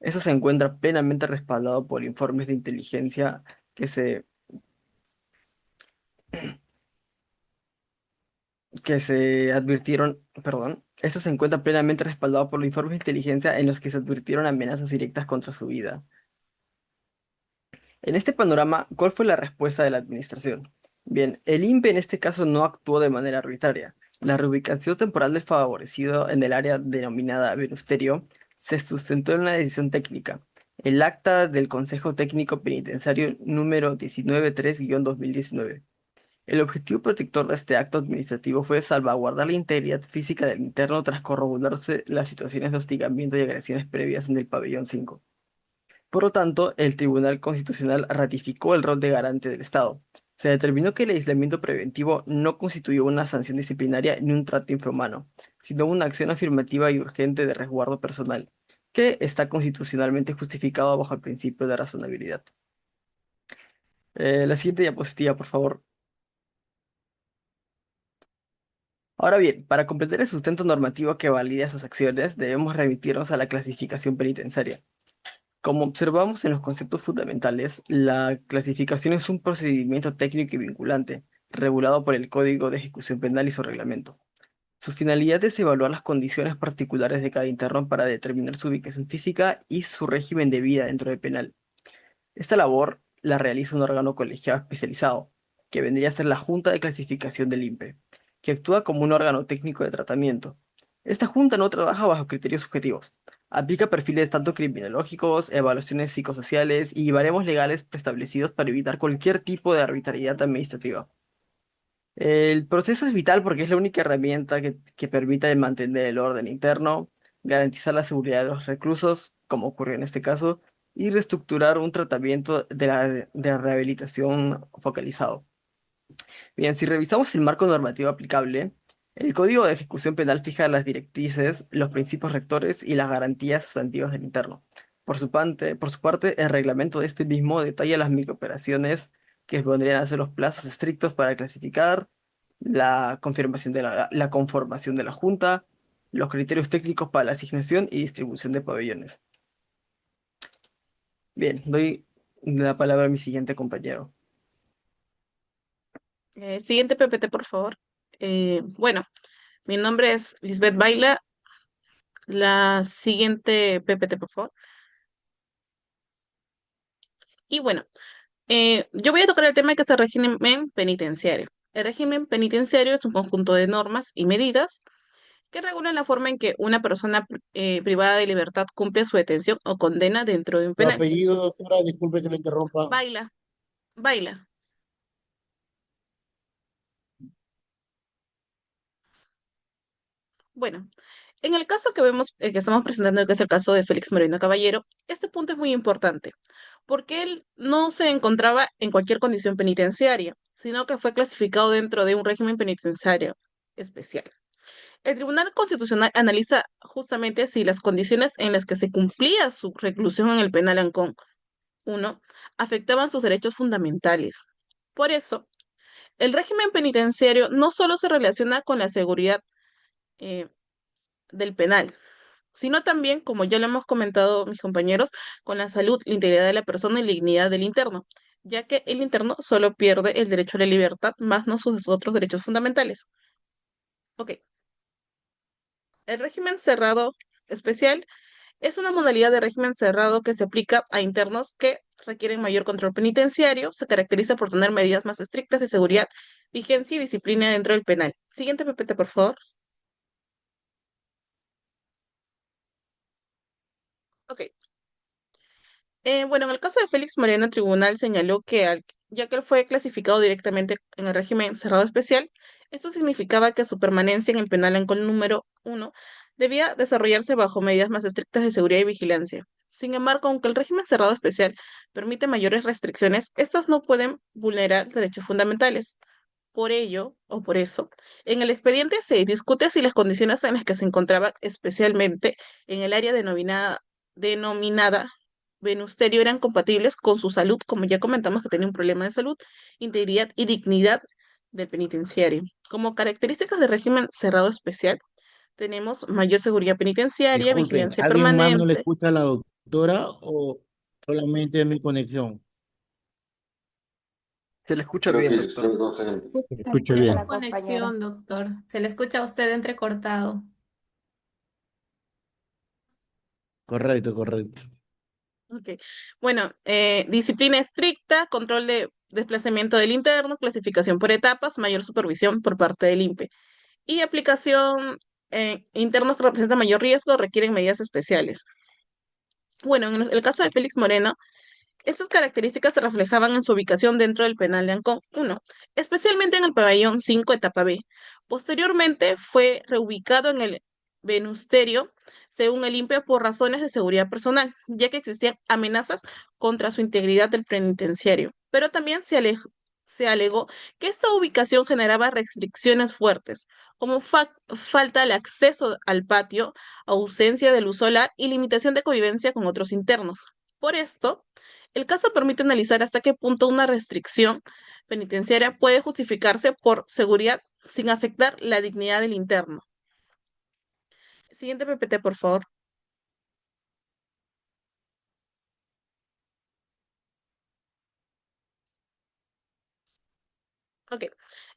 Eso se encuentra plenamente respaldado por informes de inteligencia que se advirtieron, perdón, eso se encuentra plenamente respaldado por los informes de inteligencia en los que se advirtieron amenazas directas contra su vida. En este panorama, ¿cuál fue la respuesta de la administración? Bien, el INPE en este caso no actuó de manera arbitraria. La reubicación temporal del favorecido en el área denominada Venusterio se sustentó en una decisión técnica, el acta del Consejo Técnico Penitenciario número 193-2019, El objetivo protector de este acto administrativo fue salvaguardar la integridad física del interno tras corroborarse las situaciones de hostigamiento y agresiones previas en el pabellón 5. Por lo tanto, el Tribunal Constitucional ratificó el rol de garante del Estado. Se determinó que el aislamiento preventivo no constituyó una sanción disciplinaria ni un trato infrahumano, sino una acción afirmativa y urgente de resguardo personal, que está constitucionalmente justificado bajo el principio de razonabilidad. La siguiente diapositiva, por favor. Ahora bien, para comprender el sustento normativo que valida esas acciones, debemos remitirnos a la clasificación penitenciaria. Como observamos en los conceptos fundamentales, la clasificación es un procedimiento técnico y vinculante, regulado por el Código de Ejecución Penal y su reglamento. Su finalidad es evaluar las condiciones particulares de cada interno para determinar su ubicación física y su régimen de vida dentro del penal. Esta labor la realiza un órgano colegiado especializado, que vendría a ser la Junta de Clasificación del INPE, que actúa como un órgano técnico de tratamiento. Esta junta no trabaja bajo criterios subjetivos. Aplica perfiles tanto criminológicos, evaluaciones psicosociales y baremos legales preestablecidos para evitar cualquier tipo de arbitrariedad administrativa. El proceso es vital porque es la única herramienta que permite mantener el orden interno, garantizar la seguridad de los reclusos, como ocurrió en este caso, y reestructurar un tratamiento de rehabilitación focalizado. Bien, si revisamos el marco normativo aplicable, el Código de Ejecución Penal fija las directrices, los principios rectores y las garantías sustantivas del interno. Por su parte, el reglamento de este mismo detalla las microoperaciones que vendrían a ser los plazos estrictos para clasificar, la confirmación de la conformación de la Junta, los criterios técnicos para la asignación y distribución de pabellones. Bien, doy la palabra a mi siguiente compañero. Siguiente PPT, por favor. Bueno, mi nombre es Lisbeth Baila. La siguiente PPT, por favor. Y bueno, yo voy a tocar el tema que es el régimen penitenciario. El régimen penitenciario es un conjunto de normas y medidas que regulan la forma en que una persona privada de libertad cumple su detención o condena dentro de un Su penal. apellido, doctora, disculpe que le interrumpa. Baila, baila. Bueno, en el caso que vemos, que estamos presentando, que es el caso de Félix Moreno Caballero, este punto es muy importante, porque él no se encontraba en cualquier condición penitenciaria, sino que fue clasificado dentro de un régimen penitenciario especial. El Tribunal Constitucional analiza justamente si las condiciones en las que se cumplía su reclusión en el penal Ancón 1 afectaban sus derechos fundamentales. Por eso, el régimen penitenciario no solo se relaciona con la seguridad eh, del penal, sino también, como ya lo hemos comentado mis compañeros, con la salud, la integridad de la persona y la dignidad del interno, ya que el interno solo pierde el derecho a la libertad, más no sus otros derechos fundamentales. Ok. El régimen cerrado especial es una modalidad de régimen cerrado que se aplica a internos que requieren mayor control penitenciario. Se caracteriza por tener medidas más estrictas de seguridad, vigencia y disciplina dentro del penal. Siguiente PPT, por favor. Ok. Bueno, en el caso de Félix Moreno, el tribunal señaló que ya que él fue clasificado directamente en el régimen cerrado especial, esto significaba que su permanencia en el penal en con número 1 debía desarrollarse bajo medidas más estrictas de seguridad y vigilancia. Sin embargo, aunque el régimen cerrado especial permite mayores restricciones, estas no pueden vulnerar derechos fundamentales. Por ello, o por eso, en el expediente se discute si las condiciones en las que se encontraba, especialmente en el área denominada Venusterio, eran compatibles con su salud, como ya comentamos que tenía un problema de salud, integridad y dignidad del penitenciario. Como características del régimen cerrado especial, tenemos mayor seguridad penitenciaria, Disculpen, vigilancia ¿alguien más no le permanente. escucha a la doctora o solamente es mi conexión? Se le escucha Creo bien, que es doctor. usted docente. Se escucha Es bien. su conexión, doctor. Se le escucha a usted entrecortado. Correcto, correcto. Ok. Bueno, disciplina estricta, control de desplazamiento del interno, clasificación por etapas, mayor supervisión por parte del INPE. Y aplicación internos que representan mayor riesgo requieren medidas especiales. Bueno, en el caso de Félix Moreno, Estas características se reflejaban en su ubicación dentro del penal de Ancón 1, especialmente en el pabellón 5, etapa B. Posteriormente fue reubicado en el Venusterio, según el INPE, por razones de seguridad personal, ya que existían amenazas contra su integridad del penitenciario. Pero también se alegó que esta ubicación generaba restricciones fuertes, como falta de acceso al patio, ausencia de luz solar y limitación de convivencia con otros internos. Por esto, el caso permite analizar hasta qué punto una restricción penitenciaria puede justificarse por seguridad sin afectar la dignidad del interno. Siguiente PPT, por favor. Ok.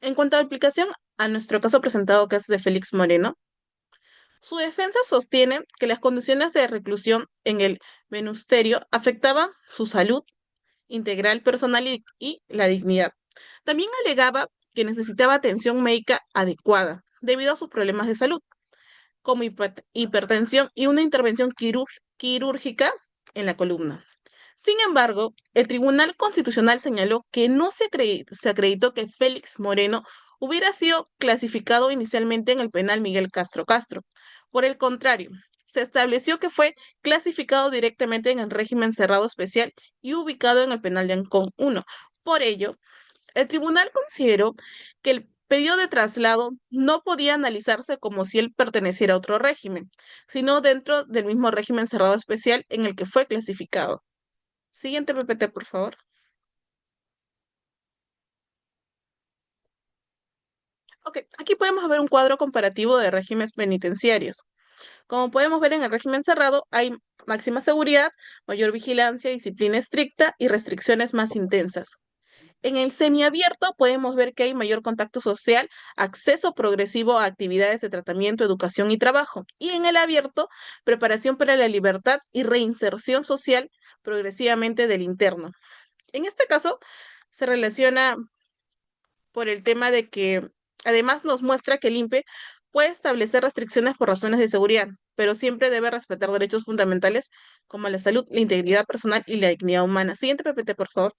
En cuanto a la aplicación a nuestro caso presentado, que es de Félix Moreno, su defensa sostiene que las condiciones de reclusión en el Venusterio afectaban su salud integral personal y la dignidad. También alegaba que necesitaba atención médica adecuada debido a sus problemas de salud, como hipertensión y una intervención quirúrgica en la columna. Sin embargo, el Tribunal Constitucional señaló que no se acreditó que Félix Moreno hubiera sido clasificado inicialmente en el penal Miguel Castro Castro. Por el contrario, se estableció que fue clasificado directamente en el régimen cerrado especial y ubicado en el penal de Ancón 1. Por ello, el tribunal consideró que el pedido de traslado no podía analizarse como si él perteneciera a otro régimen, sino dentro del mismo régimen cerrado especial en el que fue clasificado. Siguiente PPT, por favor. Ok, aquí podemos ver un cuadro comparativo de regímenes penitenciarios. Como podemos ver, en el régimen cerrado hay máxima seguridad, mayor vigilancia, disciplina estricta y restricciones más intensas. En el semiabierto podemos ver que hay mayor contacto social, acceso progresivo a actividades de tratamiento, educación y trabajo. Y en el abierto, preparación para la libertad y reinserción social progresivamente del interno. En este caso, se relaciona por el tema de que además nos muestra que el INPE puede establecer restricciones por razones de seguridad, pero siempre debe respetar derechos fundamentales como la salud, la integridad personal y la dignidad humana. Siguiente PPT, por favor.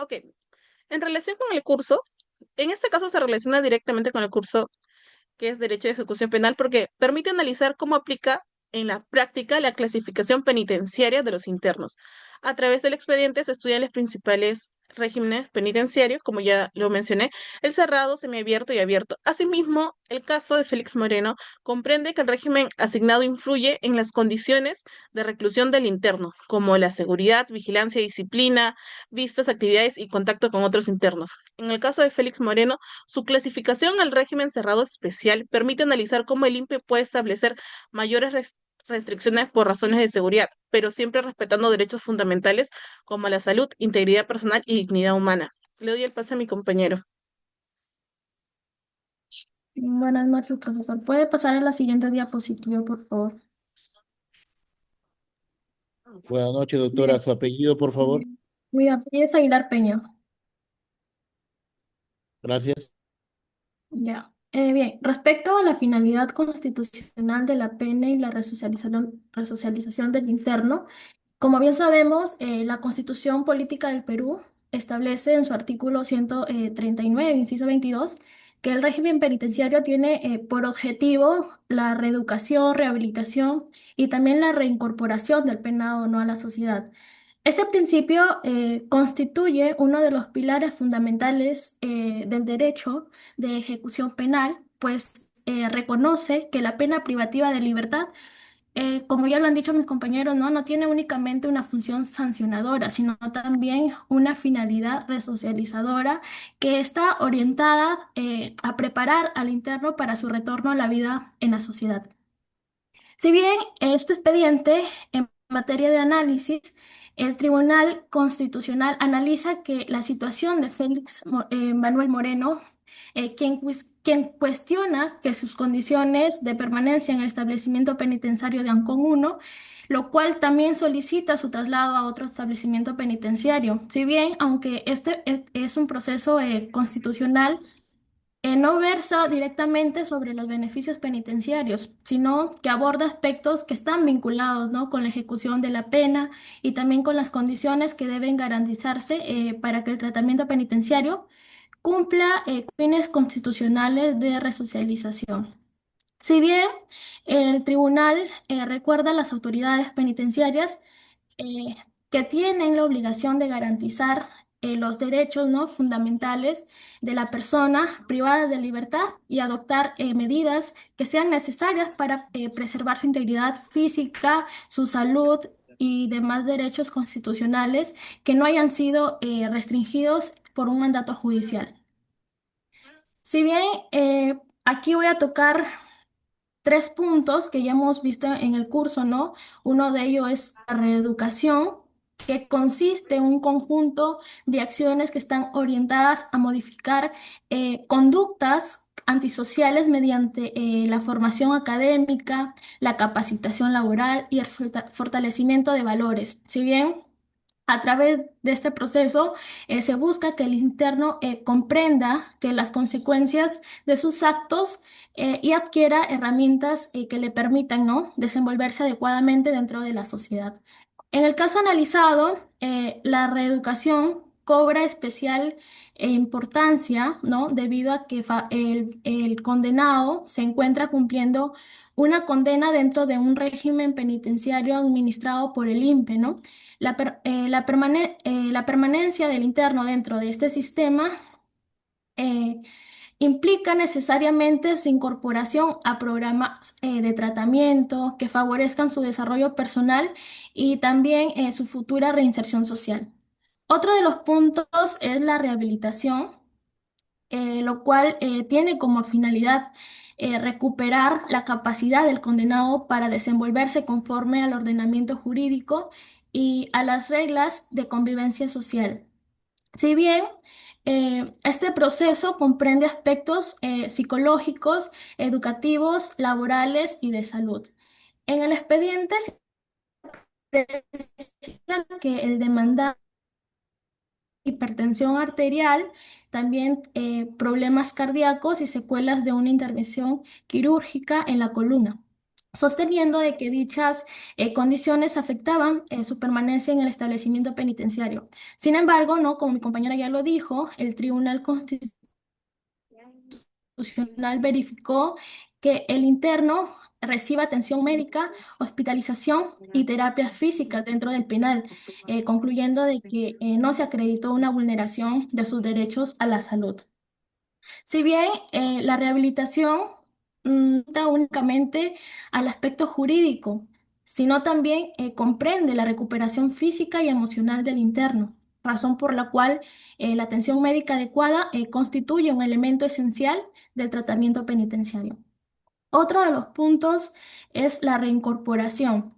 Ok, en relación con el curso, en este caso se relaciona directamente con el curso que es Derecho de Ejecución Penal, porque permite analizar cómo aplica en la práctica la clasificación penitenciaria de los internos. A través del expediente se estudian los principales regímenes penitenciarios, como ya lo mencioné, el cerrado, semiabierto y abierto. Asimismo, el caso de Félix Moreno comprende que el régimen asignado influye en las condiciones de reclusión del interno, como la seguridad, vigilancia, disciplina, vistas, actividades y contacto con otros internos. En el caso de Félix Moreno, su clasificación al régimen cerrado especial permite analizar cómo el INPE puede establecer mayores restricciones por razones de seguridad, pero siempre respetando derechos fundamentales como la salud, integridad personal y dignidad humana. Le doy el pase a mi compañero. Buenas noches, profesor. ¿Puede pasar a la siguiente diapositiva, por favor? Buenas noches, doctora. Su apellido, por favor. Mi apellido es Aguilar Peña. Gracias. Ya. Bien, respecto a la finalidad constitucional de la pena y la resocialización del interno, como bien sabemos, la Constitución Política del Perú establece en su artículo 139, inciso 22, que el régimen penitenciario tiene por objetivo la reeducación, rehabilitación y también la reincorporación del penado no a la sociedad. Este principio constituye uno de los pilares fundamentales del derecho de ejecución penal, pues reconoce que la pena privativa de libertad, como ya lo han dicho mis compañeros, no tiene únicamente una función sancionadora, sino también una finalidad resocializadora que está orientada a preparar al interno para su retorno a la vida en la sociedad. Si bien este expediente en materia de análisis, el Tribunal Constitucional analiza que la situación de Félix Manuel Moreno, quien cuestiona que sus condiciones de permanencia en el establecimiento penitenciario de Ancón 1, lo cual también solicita su traslado a otro establecimiento penitenciario. Si bien, aunque este es un proceso constitucional, no versa directamente sobre los beneficios penitenciarios, sino que aborda aspectos que están vinculados, ¿no?, con la ejecución de la pena y también con las condiciones que deben garantizarse para que el tratamiento penitenciario cumpla fines constitucionales de resocialización. Si bien el tribunal recuerda a las autoridades penitenciarias eh, que tienen la obligación de garantizar los derechos, ¿no?, fundamentales de la persona privada de libertad y adoptar medidas que sean necesarias para preservar su integridad física, su salud y demás derechos constitucionales que no hayan sido restringidos por un mandato judicial. Si bien aquí voy a tocar tres puntos que ya hemos visto en el curso, ¿no? Uno de ellos es la reeducación, que consiste en un conjunto de acciones que están orientadas a modificar conductas antisociales mediante la formación académica, la capacitación laboral y el fortalecimiento de valores. Si bien a través de este proceso, se busca que el interno comprenda que las consecuencias de sus actos y adquiera herramientas que le permitan, ¿no?, desenvolverse adecuadamente dentro de la sociedad. En el caso analizado, la reeducación cobra especial importancia, ¿no?, debido a que el condenado se encuentra cumpliendo una condena dentro de un régimen penitenciario administrado por el INPE, ¿no? La permanencia del interno dentro de este sistema eh, implica necesariamente su incorporación a programas de tratamiento que favorezcan su desarrollo personal y también su futura reinserción social. Otro de los puntos es la rehabilitación, lo cual tiene como finalidad recuperar la capacidad del condenado para desenvolverse conforme al ordenamiento jurídico y a las reglas de convivencia social. Si bien este proceso comprende aspectos psicológicos, educativos, laborales y de salud. En el expediente se precisa que el demandante hipertensión arterial, también problemas cardíacos y secuelas de una intervención quirúrgica en la columna, sosteniendo de que dichas condiciones afectaban su permanencia en el establecimiento penitenciario. Sin embargo, no, como mi compañera ya lo dijo, el Tribunal Constitucional verificó que el interno reciba atención médica, hospitalización y terapias físicas dentro del penal, concluyendo de que no se acreditó una vulneración de sus derechos a la salud. Si bien la rehabilitación no está únicamente al aspecto jurídico, sino también comprende la recuperación física y emocional del interno, razón por la cual la atención médica adecuada constituye un elemento esencial del tratamiento penitenciario. Otro de los puntos es la reincorporación.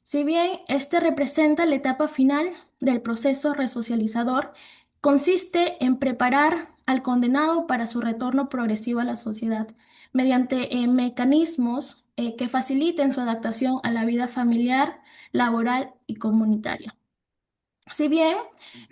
Si bien este representa la etapa final del proceso resocializador, consiste en preparar al condenado para su retorno progresivo a la sociedad mediante mecanismos que faciliten su adaptación a la vida familiar, laboral y comunitaria. Si bien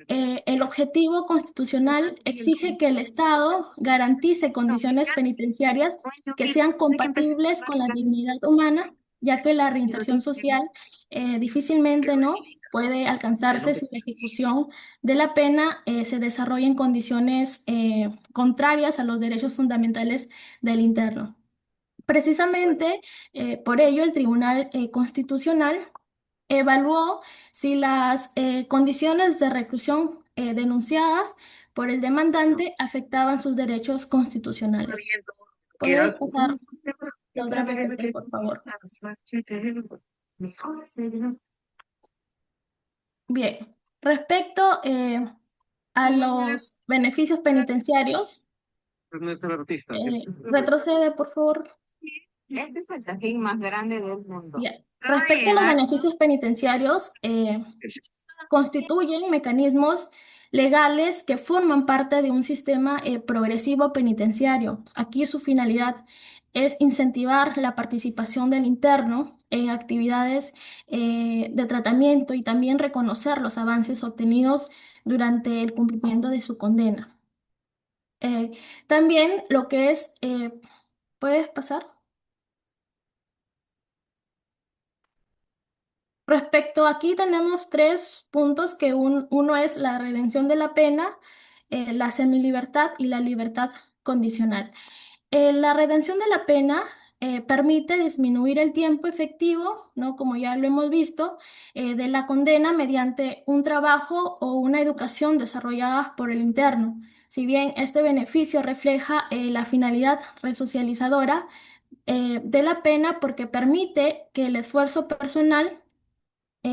el objetivo constitucional exige que el Estado garantice condiciones penitenciarias que sean compatibles con la dignidad humana, ya que la reinserción social difícilmente no puede alcanzarse si la ejecución de la pena se desarrolla en condiciones contrarias a los derechos fundamentales del interno. Precisamente por ello el Tribunal Constitucional evaluó si las condiciones de reclusión denunciadas por el demandante afectaban sus derechos constitucionales. ¿Puedes pasar la otra PPT, por favor? Bien, respecto a los beneficios penitenciarios, retrocede, por favor. Este es el tajín más grande del mundo. Bien. Respecto a los beneficios penitenciarios, constituyen mecanismos legales que forman parte de un sistema progresivo penitenciario. Aquí su finalidad es incentivar la participación del interno en actividades de tratamiento y también reconocer los avances obtenidos durante el cumplimiento de su condena. Eh, También lo que es, ¿puedes pasar? Respecto aquí tenemos tres puntos que uno es la redención de la pena, la semilibertad y la libertad condicional. La redención de la pena permite disminuir el tiempo efectivo, ¿no? Como ya lo hemos visto, de la condena mediante un trabajo o una educación desarrolladas por el interno. Si bien este beneficio refleja la finalidad resocializadora de la pena porque permite que el esfuerzo personal,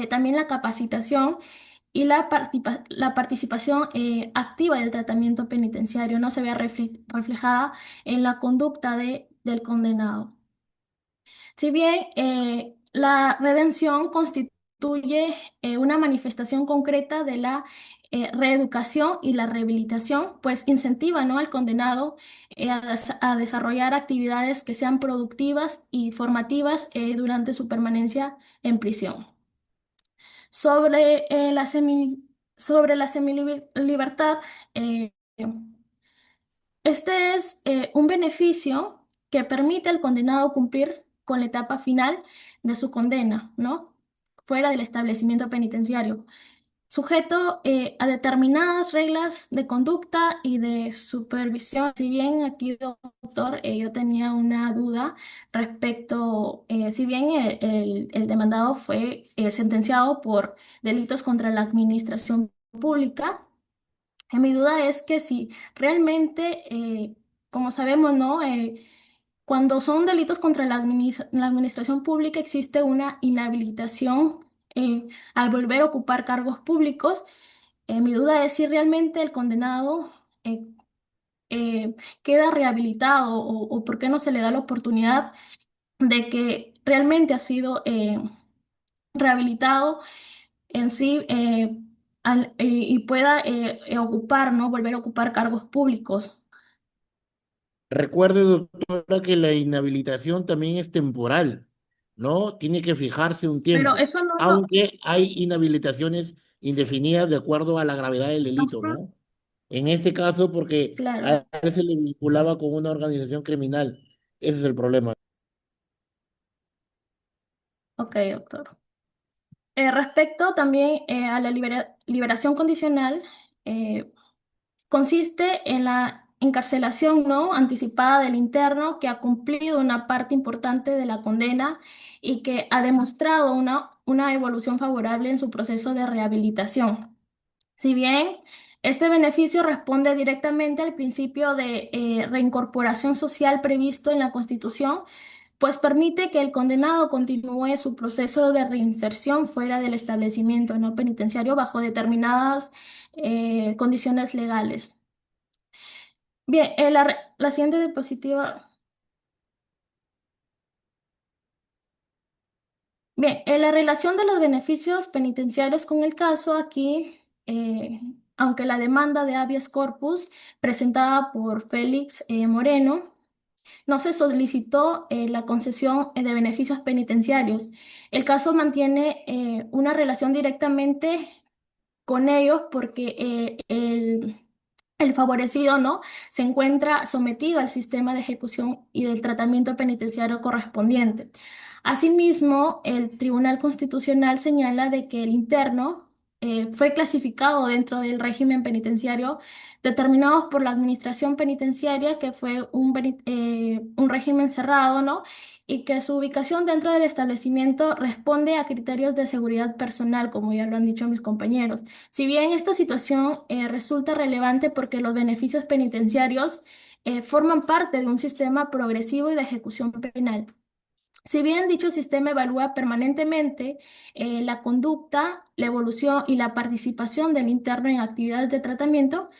también la capacitación y la participación activa del tratamiento penitenciario no se vea reflejada en la conducta del condenado. Si bien la redención constituye una manifestación concreta de la reeducación y la rehabilitación, pues incentiva, ¿no?, al condenado a desarrollar actividades que sean productivas y formativas durante su permanencia en prisión. Sobre sobre la semilibertad, eh, este es un beneficio que permite al condenado cumplir con la etapa final de su condena, ¿no? Fuera del establecimiento penitenciario, sujeto a determinadas reglas de conducta y de supervisión. Si bien aquí, doctor, yo tenía una duda respecto, si bien el demandado fue sentenciado por delitos contra la administración pública, mi duda es que si realmente, como sabemos, ¿no? Cuando son delitos contra la administración pública existe una inhabilitación al volver a ocupar cargos públicos. Mi duda es si realmente el condenado eh, queda rehabilitado o por qué no se le da la oportunidad de que realmente ha sido rehabilitado en sí, y pueda ocupar, ¿no? Volver a ocupar cargos públicos. Recuerde, doctora, que la inhabilitación también es temporal, ¿no? Tiene que fijarse un Pero tiempo, eso no lo... aunque hay inhabilitaciones indefinidas de acuerdo a la gravedad del delito, Ujú. ¿no? En este caso, porque Claro, a él se le vinculaba con una organización criminal. Ese es el problema. ok, doctor. Respecto también a la liberación condicional, eh, consiste en la encarcelación, ¿no?, anticipada del interno que ha cumplido una parte importante de la condena y que ha demostrado una evolución favorable en su proceso de rehabilitación. Si bien este beneficio responde directamente al principio de reincorporación social previsto en la Constitución, pues permite que el condenado continúe su proceso de reinserción fuera del establecimiento no penitenciario bajo determinadas condiciones legales. Bien, la siguiente diapositiva. Bien, en la relación de los beneficios penitenciarios con el caso, aquí, aunque la demanda de habeas corpus presentada por Félix Moreno, no se solicitó la concesión de beneficios penitenciarios. El caso mantiene una relación directamente con ellos porque el favorecido, ¿no?, se encuentra sometido al sistema de ejecución y del tratamiento penitenciario correspondiente. Asimismo, el Tribunal Constitucional señala de que el interno fue clasificado dentro del régimen penitenciario determinados por la Administración Penitenciaria, que fue un régimen cerrado, ¿no?, y que su ubicación dentro del establecimiento responde a criterios de seguridad personal, como ya lo han dicho mis compañeros. Si bien esta situación resulta relevante porque los beneficios penitenciarios forman parte de un sistema progresivo y de ejecución penal. Si bien dicho sistema evalúa permanentemente la conducta, la evolución y la participación del interno en actividades de tratamiento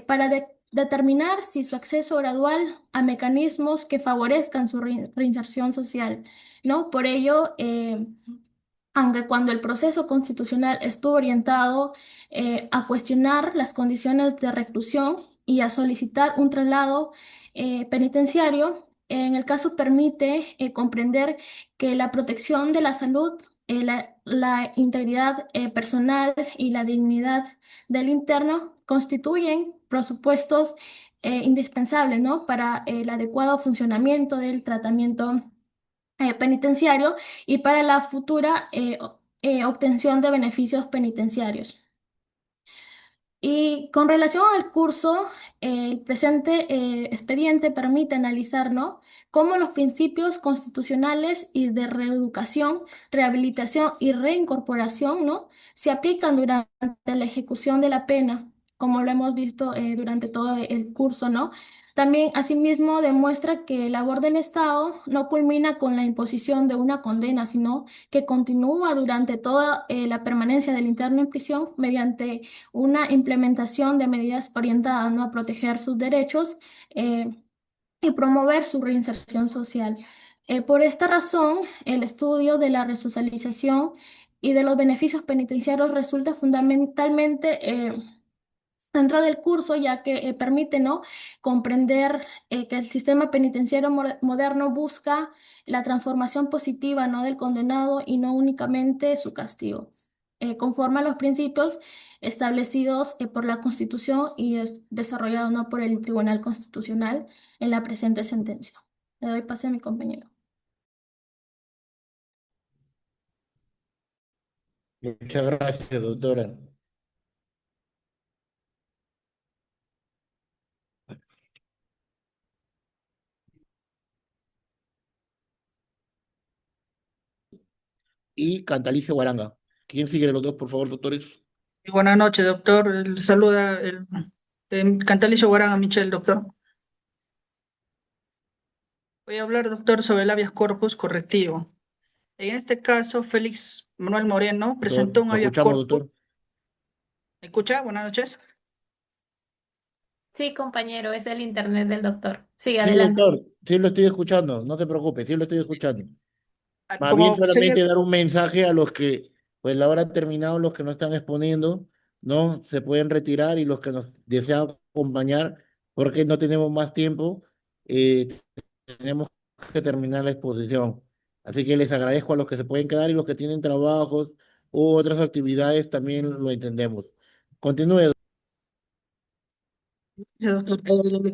para determinar si su acceso gradual a mecanismos que favorezcan su reinserción social, ¿no? Por ello, aunque cuando el proceso constitucional estuvo orientado a cuestionar las condiciones de reclusión y a solicitar un traslado penitenciario, en el caso permite comprender que la protección de la salud, la integridad personal y la dignidad del interno constituyen presupuestos indispensable, ¿no? Para el adecuado funcionamiento del tratamiento penitenciario y para la futura obtención de beneficios penitenciarios. Y con relación al curso, el presente expediente permite analizar, ¿no?, cómo los principios constitucionales y de reeducación, rehabilitación y reincorporación, ¿no?, se aplican durante la ejecución de la pena, como lo hemos visto durante todo el curso, ¿no? También, asimismo, demuestra que la labor del Estado no culmina con la imposición de una condena, sino que continúa durante toda la permanencia del interno en prisión mediante una implementación de medidas orientadas, ¿no?, a proteger sus derechos eh, y promover su reinserción social. Por esta razón, el estudio de la resocialización y de los beneficios penitenciarios resulta fundamentalmente dentro del curso, ya que permite, ¿no?, comprender que el sistema penitenciario moderno busca la transformación positiva, ¿no?, del condenado y no únicamente su castigo, conforme a los principios establecidos por la Constitución y desarrollados, ¿no?, por el Tribunal Constitucional en la presente sentencia. Le doy pase a mi compañero. Muchas gracias, doctora. Y Cantalicio Guaranga. ¿Quién sigue de los dos, por favor, doctores? Y buenas noches, doctor. Le saluda el Cantalicio Guaranga Michel, doctor. Voy a hablar, doctor, sobre el habeas corpus correctivo. En este caso, Félix Manuel Moreno presentó un Lo habeas escuchamos, corpus. doctor. ¿Me escucha? Buenas noches. Sí, compañero, es el internet del doctor. Sigue Sí, adelante. doctor, sí lo estoy escuchando, no se preocupe, sí lo estoy escuchando. Más bien Como sería, solamente dar un mensaje a los que, pues la hora ha terminado, los que no están exponiendo, no se pueden retirar y los que nos desean acompañar, porque no tenemos más tiempo, eh, tenemos que terminar la exposición. Así que les agradezco a los que se pueden quedar y los que tienen trabajos u otras actividades también lo entendemos. Continúe. doctor,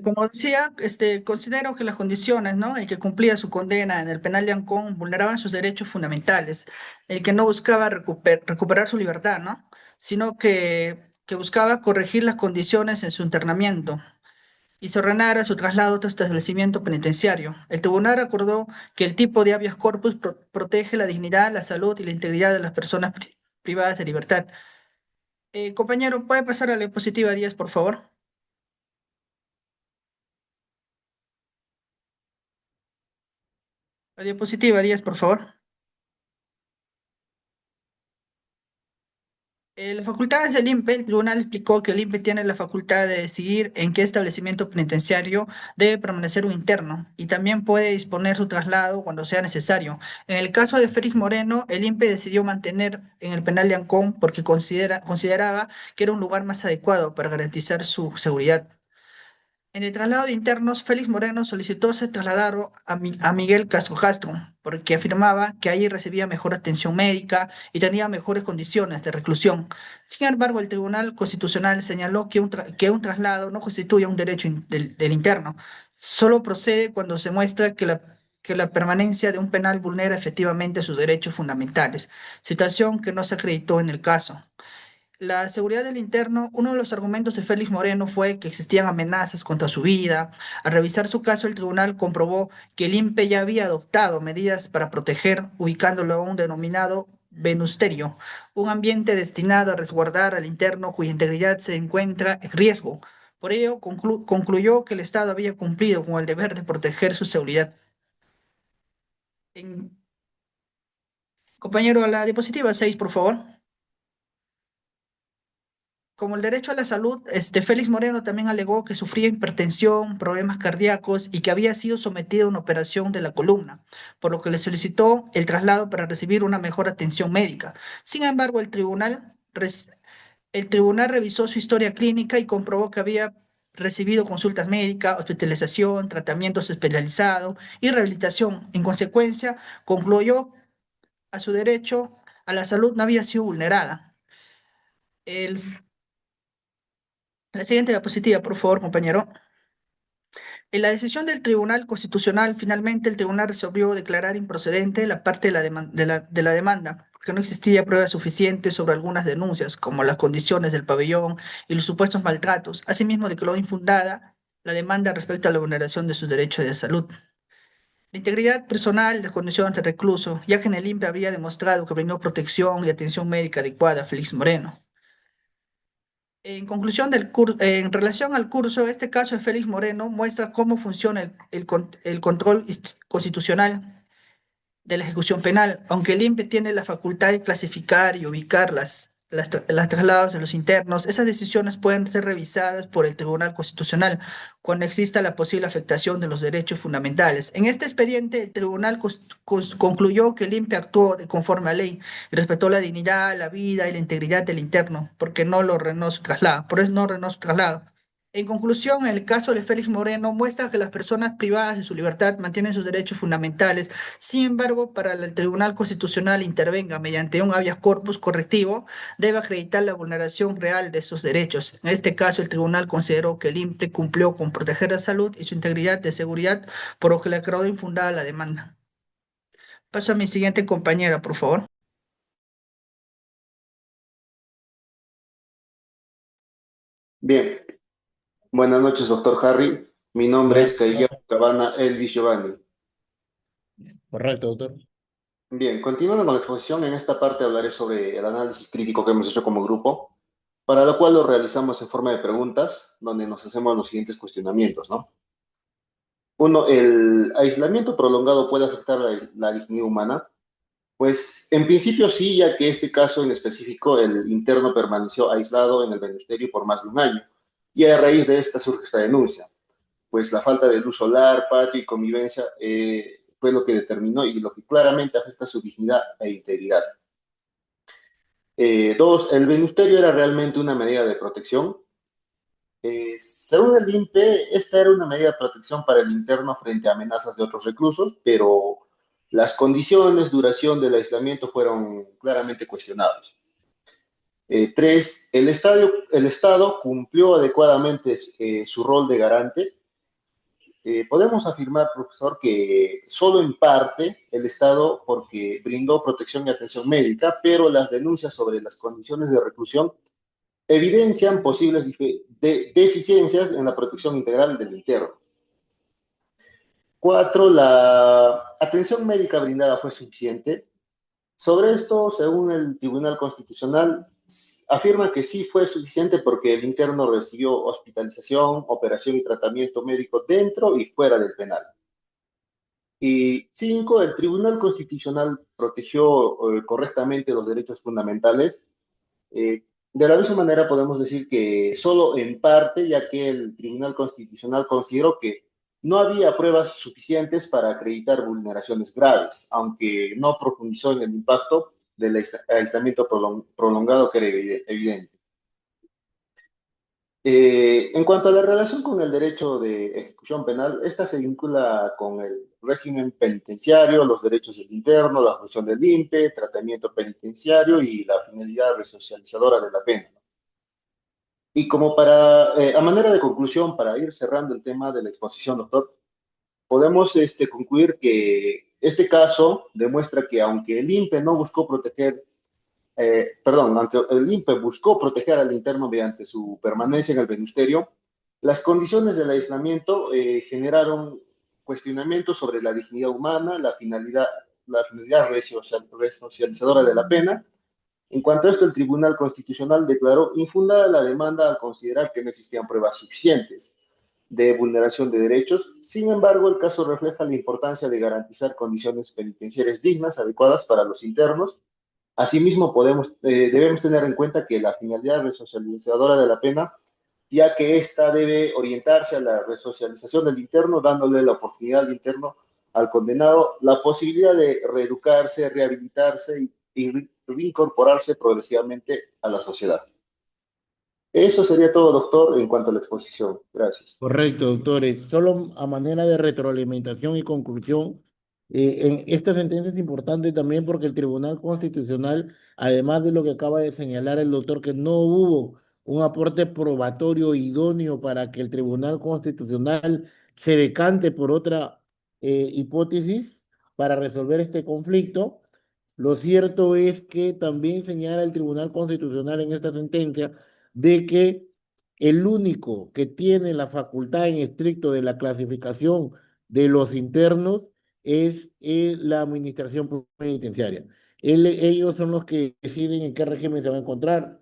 como decía, considero que las condiciones, ¿no?, en que cumplía su condena en el penal de Ancón vulneraban sus derechos fundamentales, el que no buscaba recuperar su libertad, ¿no?, sino que buscaba corregir las condiciones en su internamiento y se ordenara su traslado a otro establecimiento penitenciario. El tribunal acordó que el tipo de habeas corpus protege la dignidad, la salud y la integridad de las personas privadas de libertad. Compañero, ¿puede pasar a la diapositiva 10, por favor? La diapositiva 10, por favor. Las facultades del INPE, el tribunal explicó que el INPE tiene la facultad de decidir en qué establecimiento penitenciario debe permanecer un interno y también puede disponer su traslado cuando sea necesario. En el caso de Félix Moreno, el INPE decidió mantener en el penal de Ancón porque consideraba que era un lugar más adecuado para garantizar su seguridad. En el traslado de internos, Félix Moreno solicitó ser trasladado a Miguel Castro Castro, porque afirmaba que allí recibía mejor atención médica y tenía mejores condiciones de reclusión. Sin embargo, el Tribunal Constitucional señaló que un traslado no constituye un derecho del interno. Solo procede cuando se muestra que la permanencia de un penal vulnera efectivamente sus derechos fundamentales, situación que no se acreditó en el caso. La seguridad del interno, uno de los argumentos de Félix Moreno fue que existían amenazas contra su vida. Al revisar su caso, el tribunal comprobó que el INPE ya había adoptado medidas para proteger, ubicándolo a un denominado venusterio, un ambiente destinado a resguardar al interno cuya integridad se encuentra en riesgo. Por ello, concluyó que el Estado había cumplido con el deber de proteger su seguridad. En- Compañero, a la diapositiva 6, por favor. Como el derecho a la salud, Félix Moreno también alegó que sufría hipertensión, problemas cardíacos y que había sido sometido a una operación de la columna, por lo que le solicitó el traslado para recibir una mejor atención médica. Sin embargo, el tribunal revisó su historia clínica y comprobó que había recibido consultas médicas, hospitalización, tratamientos especializados y rehabilitación. En consecuencia, concluyó a su derecho a la salud no había sido vulnerada. El La siguiente diapositiva, por favor, compañero. En la decisión del Tribunal Constitucional, finalmente el tribunal resolvió declarar improcedente la parte de de la demanda, porque no existía pruebas suficientes sobre algunas denuncias, como las condiciones del pabellón y los supuestos maltratos. Asimismo, declaró infundada la demanda respecto a la vulneración de sus derechos de salud. La integridad personal de condiciones de recluso, ya que en el INPE había demostrado que brindó protección y atención médica adecuada a Félix Moreno. En conclusión en relación al curso, este caso de Félix Moreno muestra cómo funciona el control constitucional de la ejecución penal. Aunque el INPE tiene la facultad de clasificar y ubicar las traslados de los internos, esas decisiones pueden ser revisadas por el Tribunal Constitucional cuando exista la posible afectación de los derechos fundamentales. En este expediente, el Tribunal concluyó que el INPE actuó conforme a ley y respetó la dignidad, la vida y la integridad del interno, porque no lo ordenó su traslado, por eso no ordenó su traslado. En conclusión, el caso de Félix Moreno muestra que las personas privadas de su libertad mantienen sus derechos fundamentales. Sin embargo, para que el Tribunal Constitucional intervenga mediante un habeas corpus correctivo, debe acreditar la vulneración real de sus derechos. En este caso, el tribunal consideró que el INPE cumplió con proteger la salud y su integridad de seguridad, por lo que le aclaró infundada la demanda. Paso a mi siguiente compañera, por favor. Bien, buenas noches, doctor Harry. Mi nombre es Caillao Cabana Elvis Giovanni. Correcto, doctor. Bien, continuando con la exposición, en esta parte hablaré sobre el análisis crítico que hemos hecho como grupo, para lo cual lo realizamos en forma de preguntas, donde nos hacemos los siguientes cuestionamientos, ¿no? Uno, ¿el aislamiento prolongado puede afectar la dignidad humana? Pues en principio sí, ya que este caso en específico, el interno permaneció aislado en el ministerio por más de un año, y a raíz de esta surge esta denuncia. Pues la falta de luz solar, patio y convivencia fue lo que determinó y lo que claramente afecta su dignidad e integridad. Dos, ¿el ministerio era realmente una medida de protección? Según el INPE, esta era una medida de protección para el interno frente a amenazas de otros reclusos, pero las condiciones, duración del aislamiento fueron claramente cuestionadas. Tres, el Estado cumplió adecuadamente su rol de garante. Podemos afirmar, profesor, que solo en parte el Estado, porque brindó protección y atención médica, pero las denuncias sobre las condiciones de reclusión evidencian posibles deficiencias en la protección integral del interno. Cuatro, la atención médica brindada fue suficiente. Sobre esto, según el Tribunal Constitucional, afirma que sí fue suficiente porque el interno recibió hospitalización, operación y tratamiento médico dentro y fuera del penal. Y cinco, el Tribunal Constitucional protegió correctamente los derechos fundamentales. De la misma manera podemos decir que solo en parte, ya que el Tribunal Constitucional consideró que no había pruebas suficientes para acreditar vulneraciones graves, aunque no profundizó en el impacto del aislamiento prolongado que era evidente. En cuanto a la relación con el derecho de ejecución penal, esta se vincula con el régimen penitenciario, los derechos del interno, la función del INPE, tratamiento penitenciario y la finalidad resocializadora de la pena. Y como a manera de conclusión, para ir cerrando el tema de la exposición, doctor, podemos concluir que este caso demuestra que aunque el INPE no buscó proteger, aunque el INPE buscó proteger al interno mediante su permanencia en el ministerio, las condiciones del aislamiento generaron cuestionamientos sobre la dignidad humana, la finalidad resocializadora de la pena. En cuanto a esto, el Tribunal Constitucional declaró infundada la demanda al considerar que no existían pruebas suficientes de vulneración de derechos. Sin embargo, el caso refleja la importancia de garantizar condiciones penitenciarias dignas, adecuadas para los internos. Asimismo, debemos tener en cuenta que la finalidad resocializadora de la pena, ya que ésta debe orientarse a la resocialización del interno, dándole la oportunidad al interno, al condenado, la posibilidad de reeducarse, rehabilitarse y reincorporarse progresivamente a la sociedad. Eso sería todo, doctor, en cuanto a la exposición. Gracias. Correcto, doctores. Solo a manera de retroalimentación y conclusión, en esta sentencia es importante también porque el Tribunal Constitucional, además de lo que acaba de señalar el doctor, que no hubo un aporte probatorio idóneo para que el Tribunal Constitucional se decante por otra hipótesis para resolver este conflicto. Lo cierto es que también señala el Tribunal Constitucional en esta sentencia de que el único que tiene la facultad en estricto de la clasificación de los internos es la administración penitenciaria. Ellos son los que deciden en qué régimen se va a encontrar,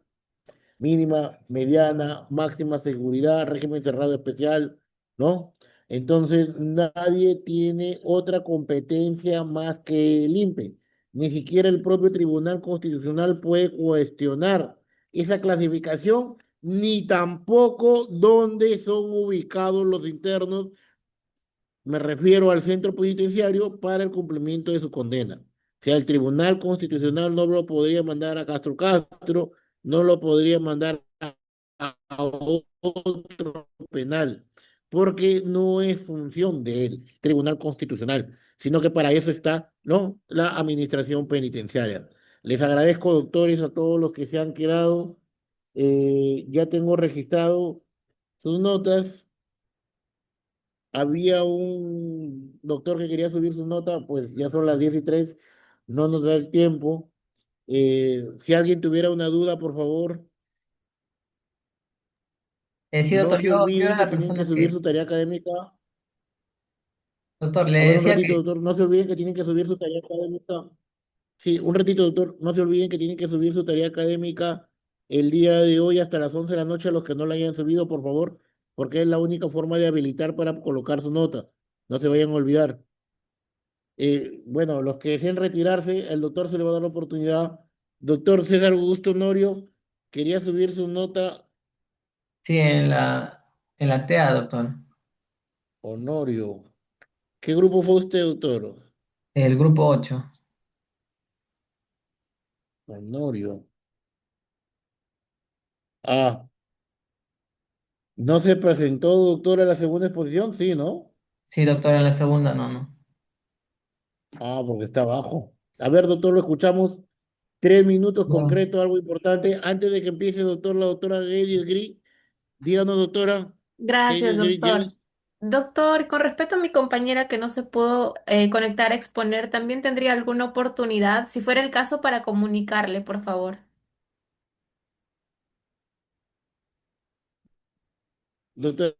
mínima, mediana, máxima seguridad, régimen cerrado especial, ¿no? Entonces, nadie tiene otra competencia más que el INPE. Ni siquiera el propio Tribunal Constitucional puede cuestionar esa clasificación, ni tampoco dónde son ubicados los internos. Me refiero al centro penitenciario para el cumplimiento de su condena. O sea, el Tribunal Constitucional no lo podría mandar a Castro Castro, no lo podría mandar a otro penal, porque no es función del Tribunal Constitucional, sino que para eso está, ¿no?, la administración penitenciaria. Les agradezco, doctores, a todos los que se han quedado. Ya tengo registrado sus notas. Había un doctor que quería subir su nota, pues ya son las 10:03, no nos da el tiempo. Si alguien tuviera una duda, por favor, Sí, no doctor, se yo olviden era que la tienen que persona subir que, su tarea académica. doctor, le A ver, un decía ratito, que, doctor, no se olviden que tienen que subir su tarea académica. Sí, un ratito, doctor, no se olviden que tienen que subir su tarea académica el día de hoy hasta las 11 de la noche, a los que no la hayan subido, por favor, porque es la única forma de habilitar para colocar su nota. No se vayan a olvidar. Bueno, los que deseen retirarse, el doctor se le va a dar la oportunidad. Doctor César Augusto Honorio, quería subir su nota. sí, en la TEA, doctor, Honorio. ¿Qué grupo fue usted, doctor? el grupo 8. Honorio. Ah, ¿no se presentó, doctor, a la segunda exposición? Sí, ¿no? Sí, doctor, en la segunda, no. Ah, porque está abajo. A ver, doctor, lo escuchamos. 3 minutos No. concretos, algo importante. Antes de que empiece, doctor, la doctora Edith Gris. Díganos, doctora. Gracias, Edith Gris, doctor. Doctor, con respecto a mi compañera que no se pudo conectar a exponer, ¿también tendría alguna oportunidad, si fuera el caso, para comunicarle, por favor? doctora,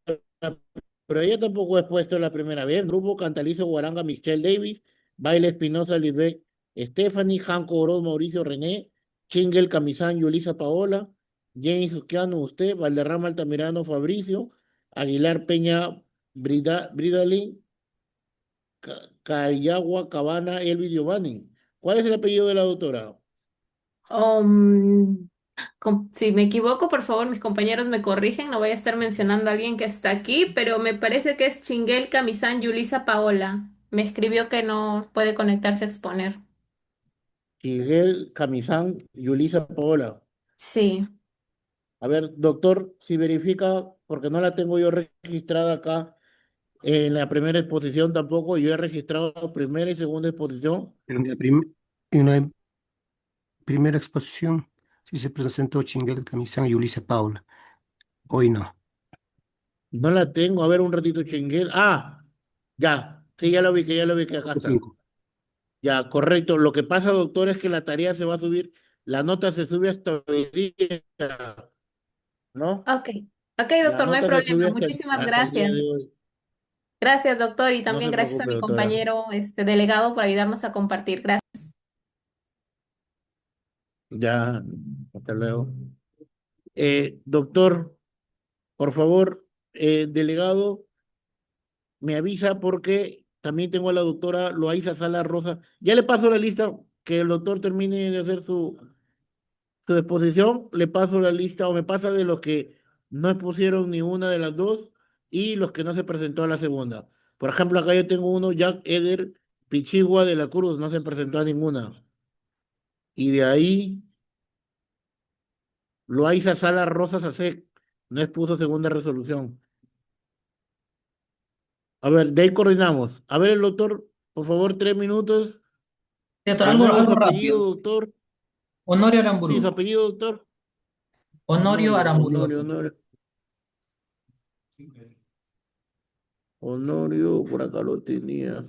pero ella tampoco ha expuesto la primera vez. Grupo Cantalizo Guaranga, Michelle Davis, Baile Espinosa, Lisbeth Stephanie, Janco Oroz, Mauricio René, Chingel Camisán, Yulisa Paola, James Usquiano, usted, Valderrama Altamirano, Fabricio, Aguilar Peña, Bridalín, Cayagua, Cabana, Elvi Giovanni. ¿Cuál es el apellido de la doctora? Um, si me equivoco, por favor, mis compañeros me corrigen, no voy a estar mencionando a alguien que está aquí, pero me parece que es Chinguel Camisán Yulisa Paola. Me escribió que no puede conectarse a exponer. Chingel Camisán, Yulisa Paola. Sí. A ver, doctor, si verifica, porque no la tengo yo registrada acá en la primera exposición tampoco, yo he registrado primera y segunda exposición. En la primera exposición sí se presentó Chinguel Camisán y Ulises Paula. Hoy no. No la tengo, a ver un ratito, Chinguel. Ah, ya, sí, ya lo vi que acá está. Ya, correcto. Lo que pasa, doctor, es que la tarea se va a subir, la nota se sube hasta hoy día, ¿no? Ok, ok, La doctor, no hay nota se sube problema. hasta Muchísimas hasta el día de gracias. hoy. Gracias, doctor, y No también se gracias a preocupe, mi doctora. compañero, delegado, por ayudarnos a compartir. Gracias. Ya, hasta luego. Doctor, por favor, delegado, me avisa porque también tengo a la doctora Loaiza Sala Rosa. Ya le paso la lista, que el doctor termine de hacer su exposición, le paso la lista o me pasa de los que no expusieron ni una de las dos y los que no se presentó a la segunda. Por ejemplo, acá yo tengo uno, Jack Eder Pichigua de la Cruz, no se presentó a ninguna. Y de ahí, Loaiza Sala Rosa Sasek, no expuso segunda resolución. A ver, de ahí coordinamos. A ver, el doctor, por favor, 3 minutos. Doctor, De algo, nuevo su algo apellido, rápido. doctor. Honorio Sí, su Aramburu. apellido, doctor. Honorio Aramburu, Honorio, doctor. Honorio. Honorio, por acá lo tenía.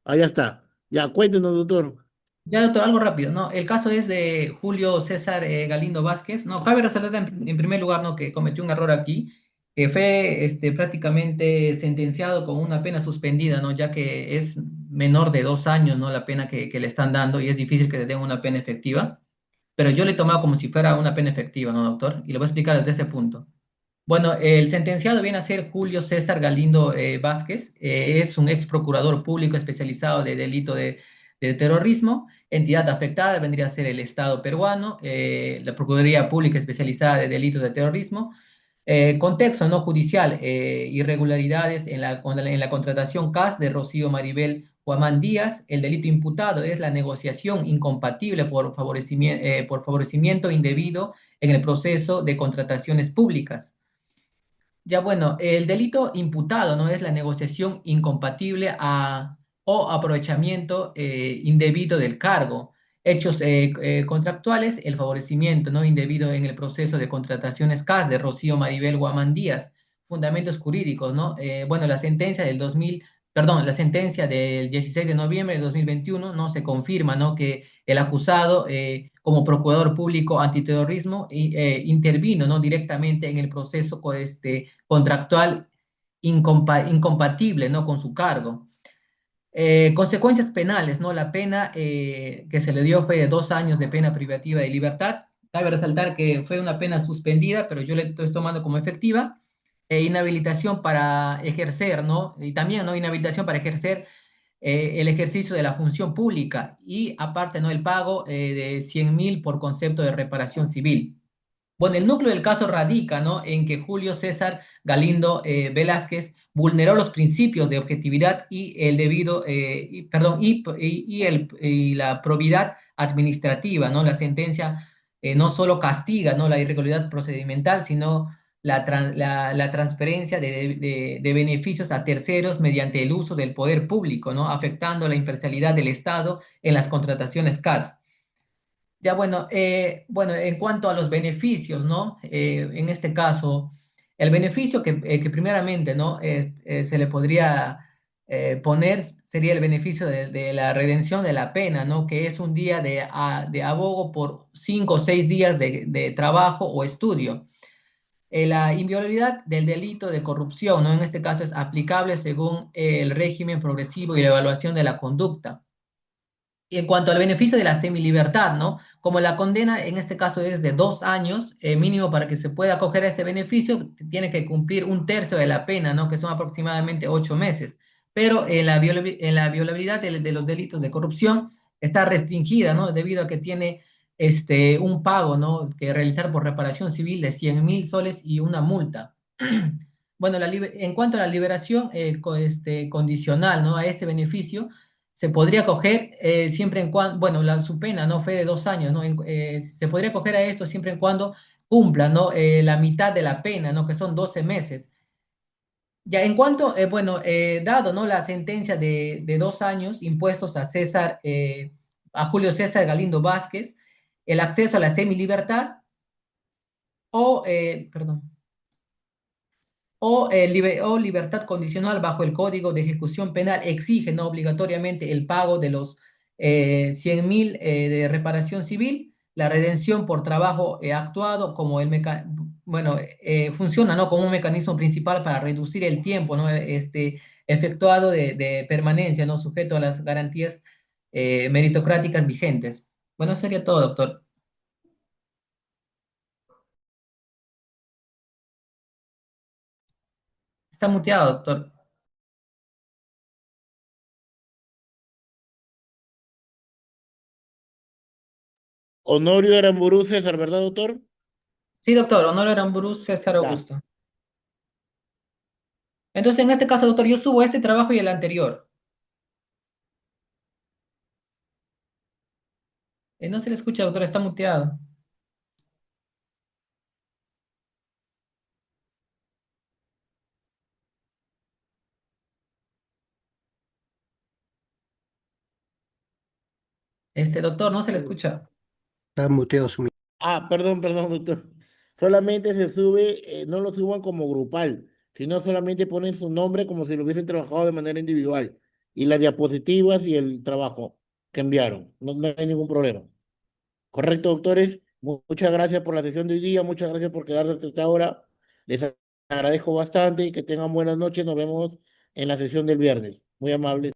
Ah, ya está. Ya, cuéntenos, doctor. Ya, doctor, algo rápido, ¿no? El caso es de Julio César Galindo Vázquez, ¿no? Cabe resaltar en primer lugar, ¿no? Que cometió un error aquí, que fue prácticamente sentenciado con una pena suspendida, ¿no? Ya que es menor de 2 años, ¿no? La pena que le están dando y es difícil que le den una pena efectiva, pero yo le he tomado como si fuera una pena efectiva, ¿no, doctor? Y le voy a explicar desde ese punto. Bueno, el sentenciado viene a ser Julio César Galindo Vázquez, es un ex procurador público especializado de delito de terrorismo. Entidad afectada vendría a ser el Estado peruano, la Procuraduría Pública Especializada de Delitos de Terrorismo. Contexto no judicial, irregularidades en la contratación CAS de Rocío Maribel Guamán Díaz. El delito imputado es la negociación incompatible por favorecimiento indebido en el proceso de contrataciones públicas. Ya bueno, el delito imputado no es la negociación incompatible o aprovechamiento indebido del cargo. Hechos contractuales, el favorecimiento no indebido en el proceso de contrataciones CAS de Rocío Maribel Guamán Díaz. Fundamentos jurídicos, ¿no? Bueno, la sentencia del 16 de noviembre de 2021 no se confirma, ¿no? Que el acusado como procurador público antiterrorismo intervino, ¿no? Directamente en el proceso contractual incompatible, ¿no? Con su cargo. Consecuencias penales, ¿no? La pena que se le dio fue de 2 años de pena privativa de libertad. Cabe resaltar que fue una pena suspendida, pero yo le estoy tomando como efectiva. Inhabilitación para ejercer, ¿no? Y también, ¿no? Inhabilitación para ejercer el ejercicio de la función pública y aparte, ¿no? El pago de 100.000 por concepto de reparación civil. Bueno, el núcleo del caso radica, ¿no? En que Julio César Galindo Velázquez vulneró los principios de objetividad y el debido, perdón, y la probidad administrativa, ¿no? La sentencia no solo castiga, ¿no? La irregularidad procedimental, sino la transferencia de beneficios a terceros mediante el uso del poder público, ¿no? Afectando la imparcialidad del Estado en las contrataciones CAS. Ya bueno, en cuanto a los beneficios, ¿no? En este caso, el beneficio que primeramente, ¿no? Se le podría poner sería el beneficio de la redención de la pena, ¿no? Que es un día de abogo por 5 o 6 días de trabajo o estudio. La inviolabilidad del delito de corrupción, ¿no? En este caso es aplicable según el régimen progresivo y la evaluación de la conducta. Y en cuanto al beneficio de la semilibertad, ¿no? Como la condena en este caso es de 2 años, mínimo para que se pueda acoger a este beneficio, tiene que cumplir un tercio de la pena, ¿no? Que son aproximadamente 8 meses. Pero en la violabilidad de los delitos de corrupción está restringida, ¿no? Debido a que tiene un pago, ¿no? Que realizar por reparación civil de 100.000 soles y una multa. Bueno, en cuanto a la liberación condicional, ¿no? A este beneficio se podría coger siempre en cuando, bueno, su pena no fue de 2 años, ¿no? Se podría coger a esto siempre en cuando cumpla, ¿no? La mitad de la pena, ¿no? Que son 12 meses. Ya en cuanto, bueno, dado, ¿no? La sentencia de 2 años impuestos a Julio César Galindo Vázquez, el acceso a la semilibertad perdón, o libertad condicional bajo el Código de Ejecución Penal exige no obligatoriamente el pago de los 100.000 de reparación civil, la redención por trabajo actuado como bueno, funciona, ¿no? Como un mecanismo principal para reducir el tiempo, ¿no? Efectuado de permanencia, ¿no? Sujeto a las garantías meritocráticas vigentes. Bueno, eso sería todo, doctor. Está muteado, doctor. Honorio Aramburu César, ¿verdad, doctor? Sí, doctor, Honorio Aramburu César Ya. Augusto. Entonces, en este caso, doctor, yo subo este trabajo y el anterior. No se le escucha, doctor, está muteado. Doctor, no se le escucha. Está muteado su Ah, perdón, doctor. solamente se sube, no lo suban como grupal, sino solamente ponen su nombre como si lo hubiesen trabajado de manera individual. Y las diapositivas y el trabajo que enviaron. No, no hay ningún problema. Correcto, doctores. Muchas gracias por la sesión de hoy día. Muchas gracias por quedarse hasta esta hora. Les agradezco bastante y que tengan buenas noches. Nos vemos en la sesión del viernes. Muy amables.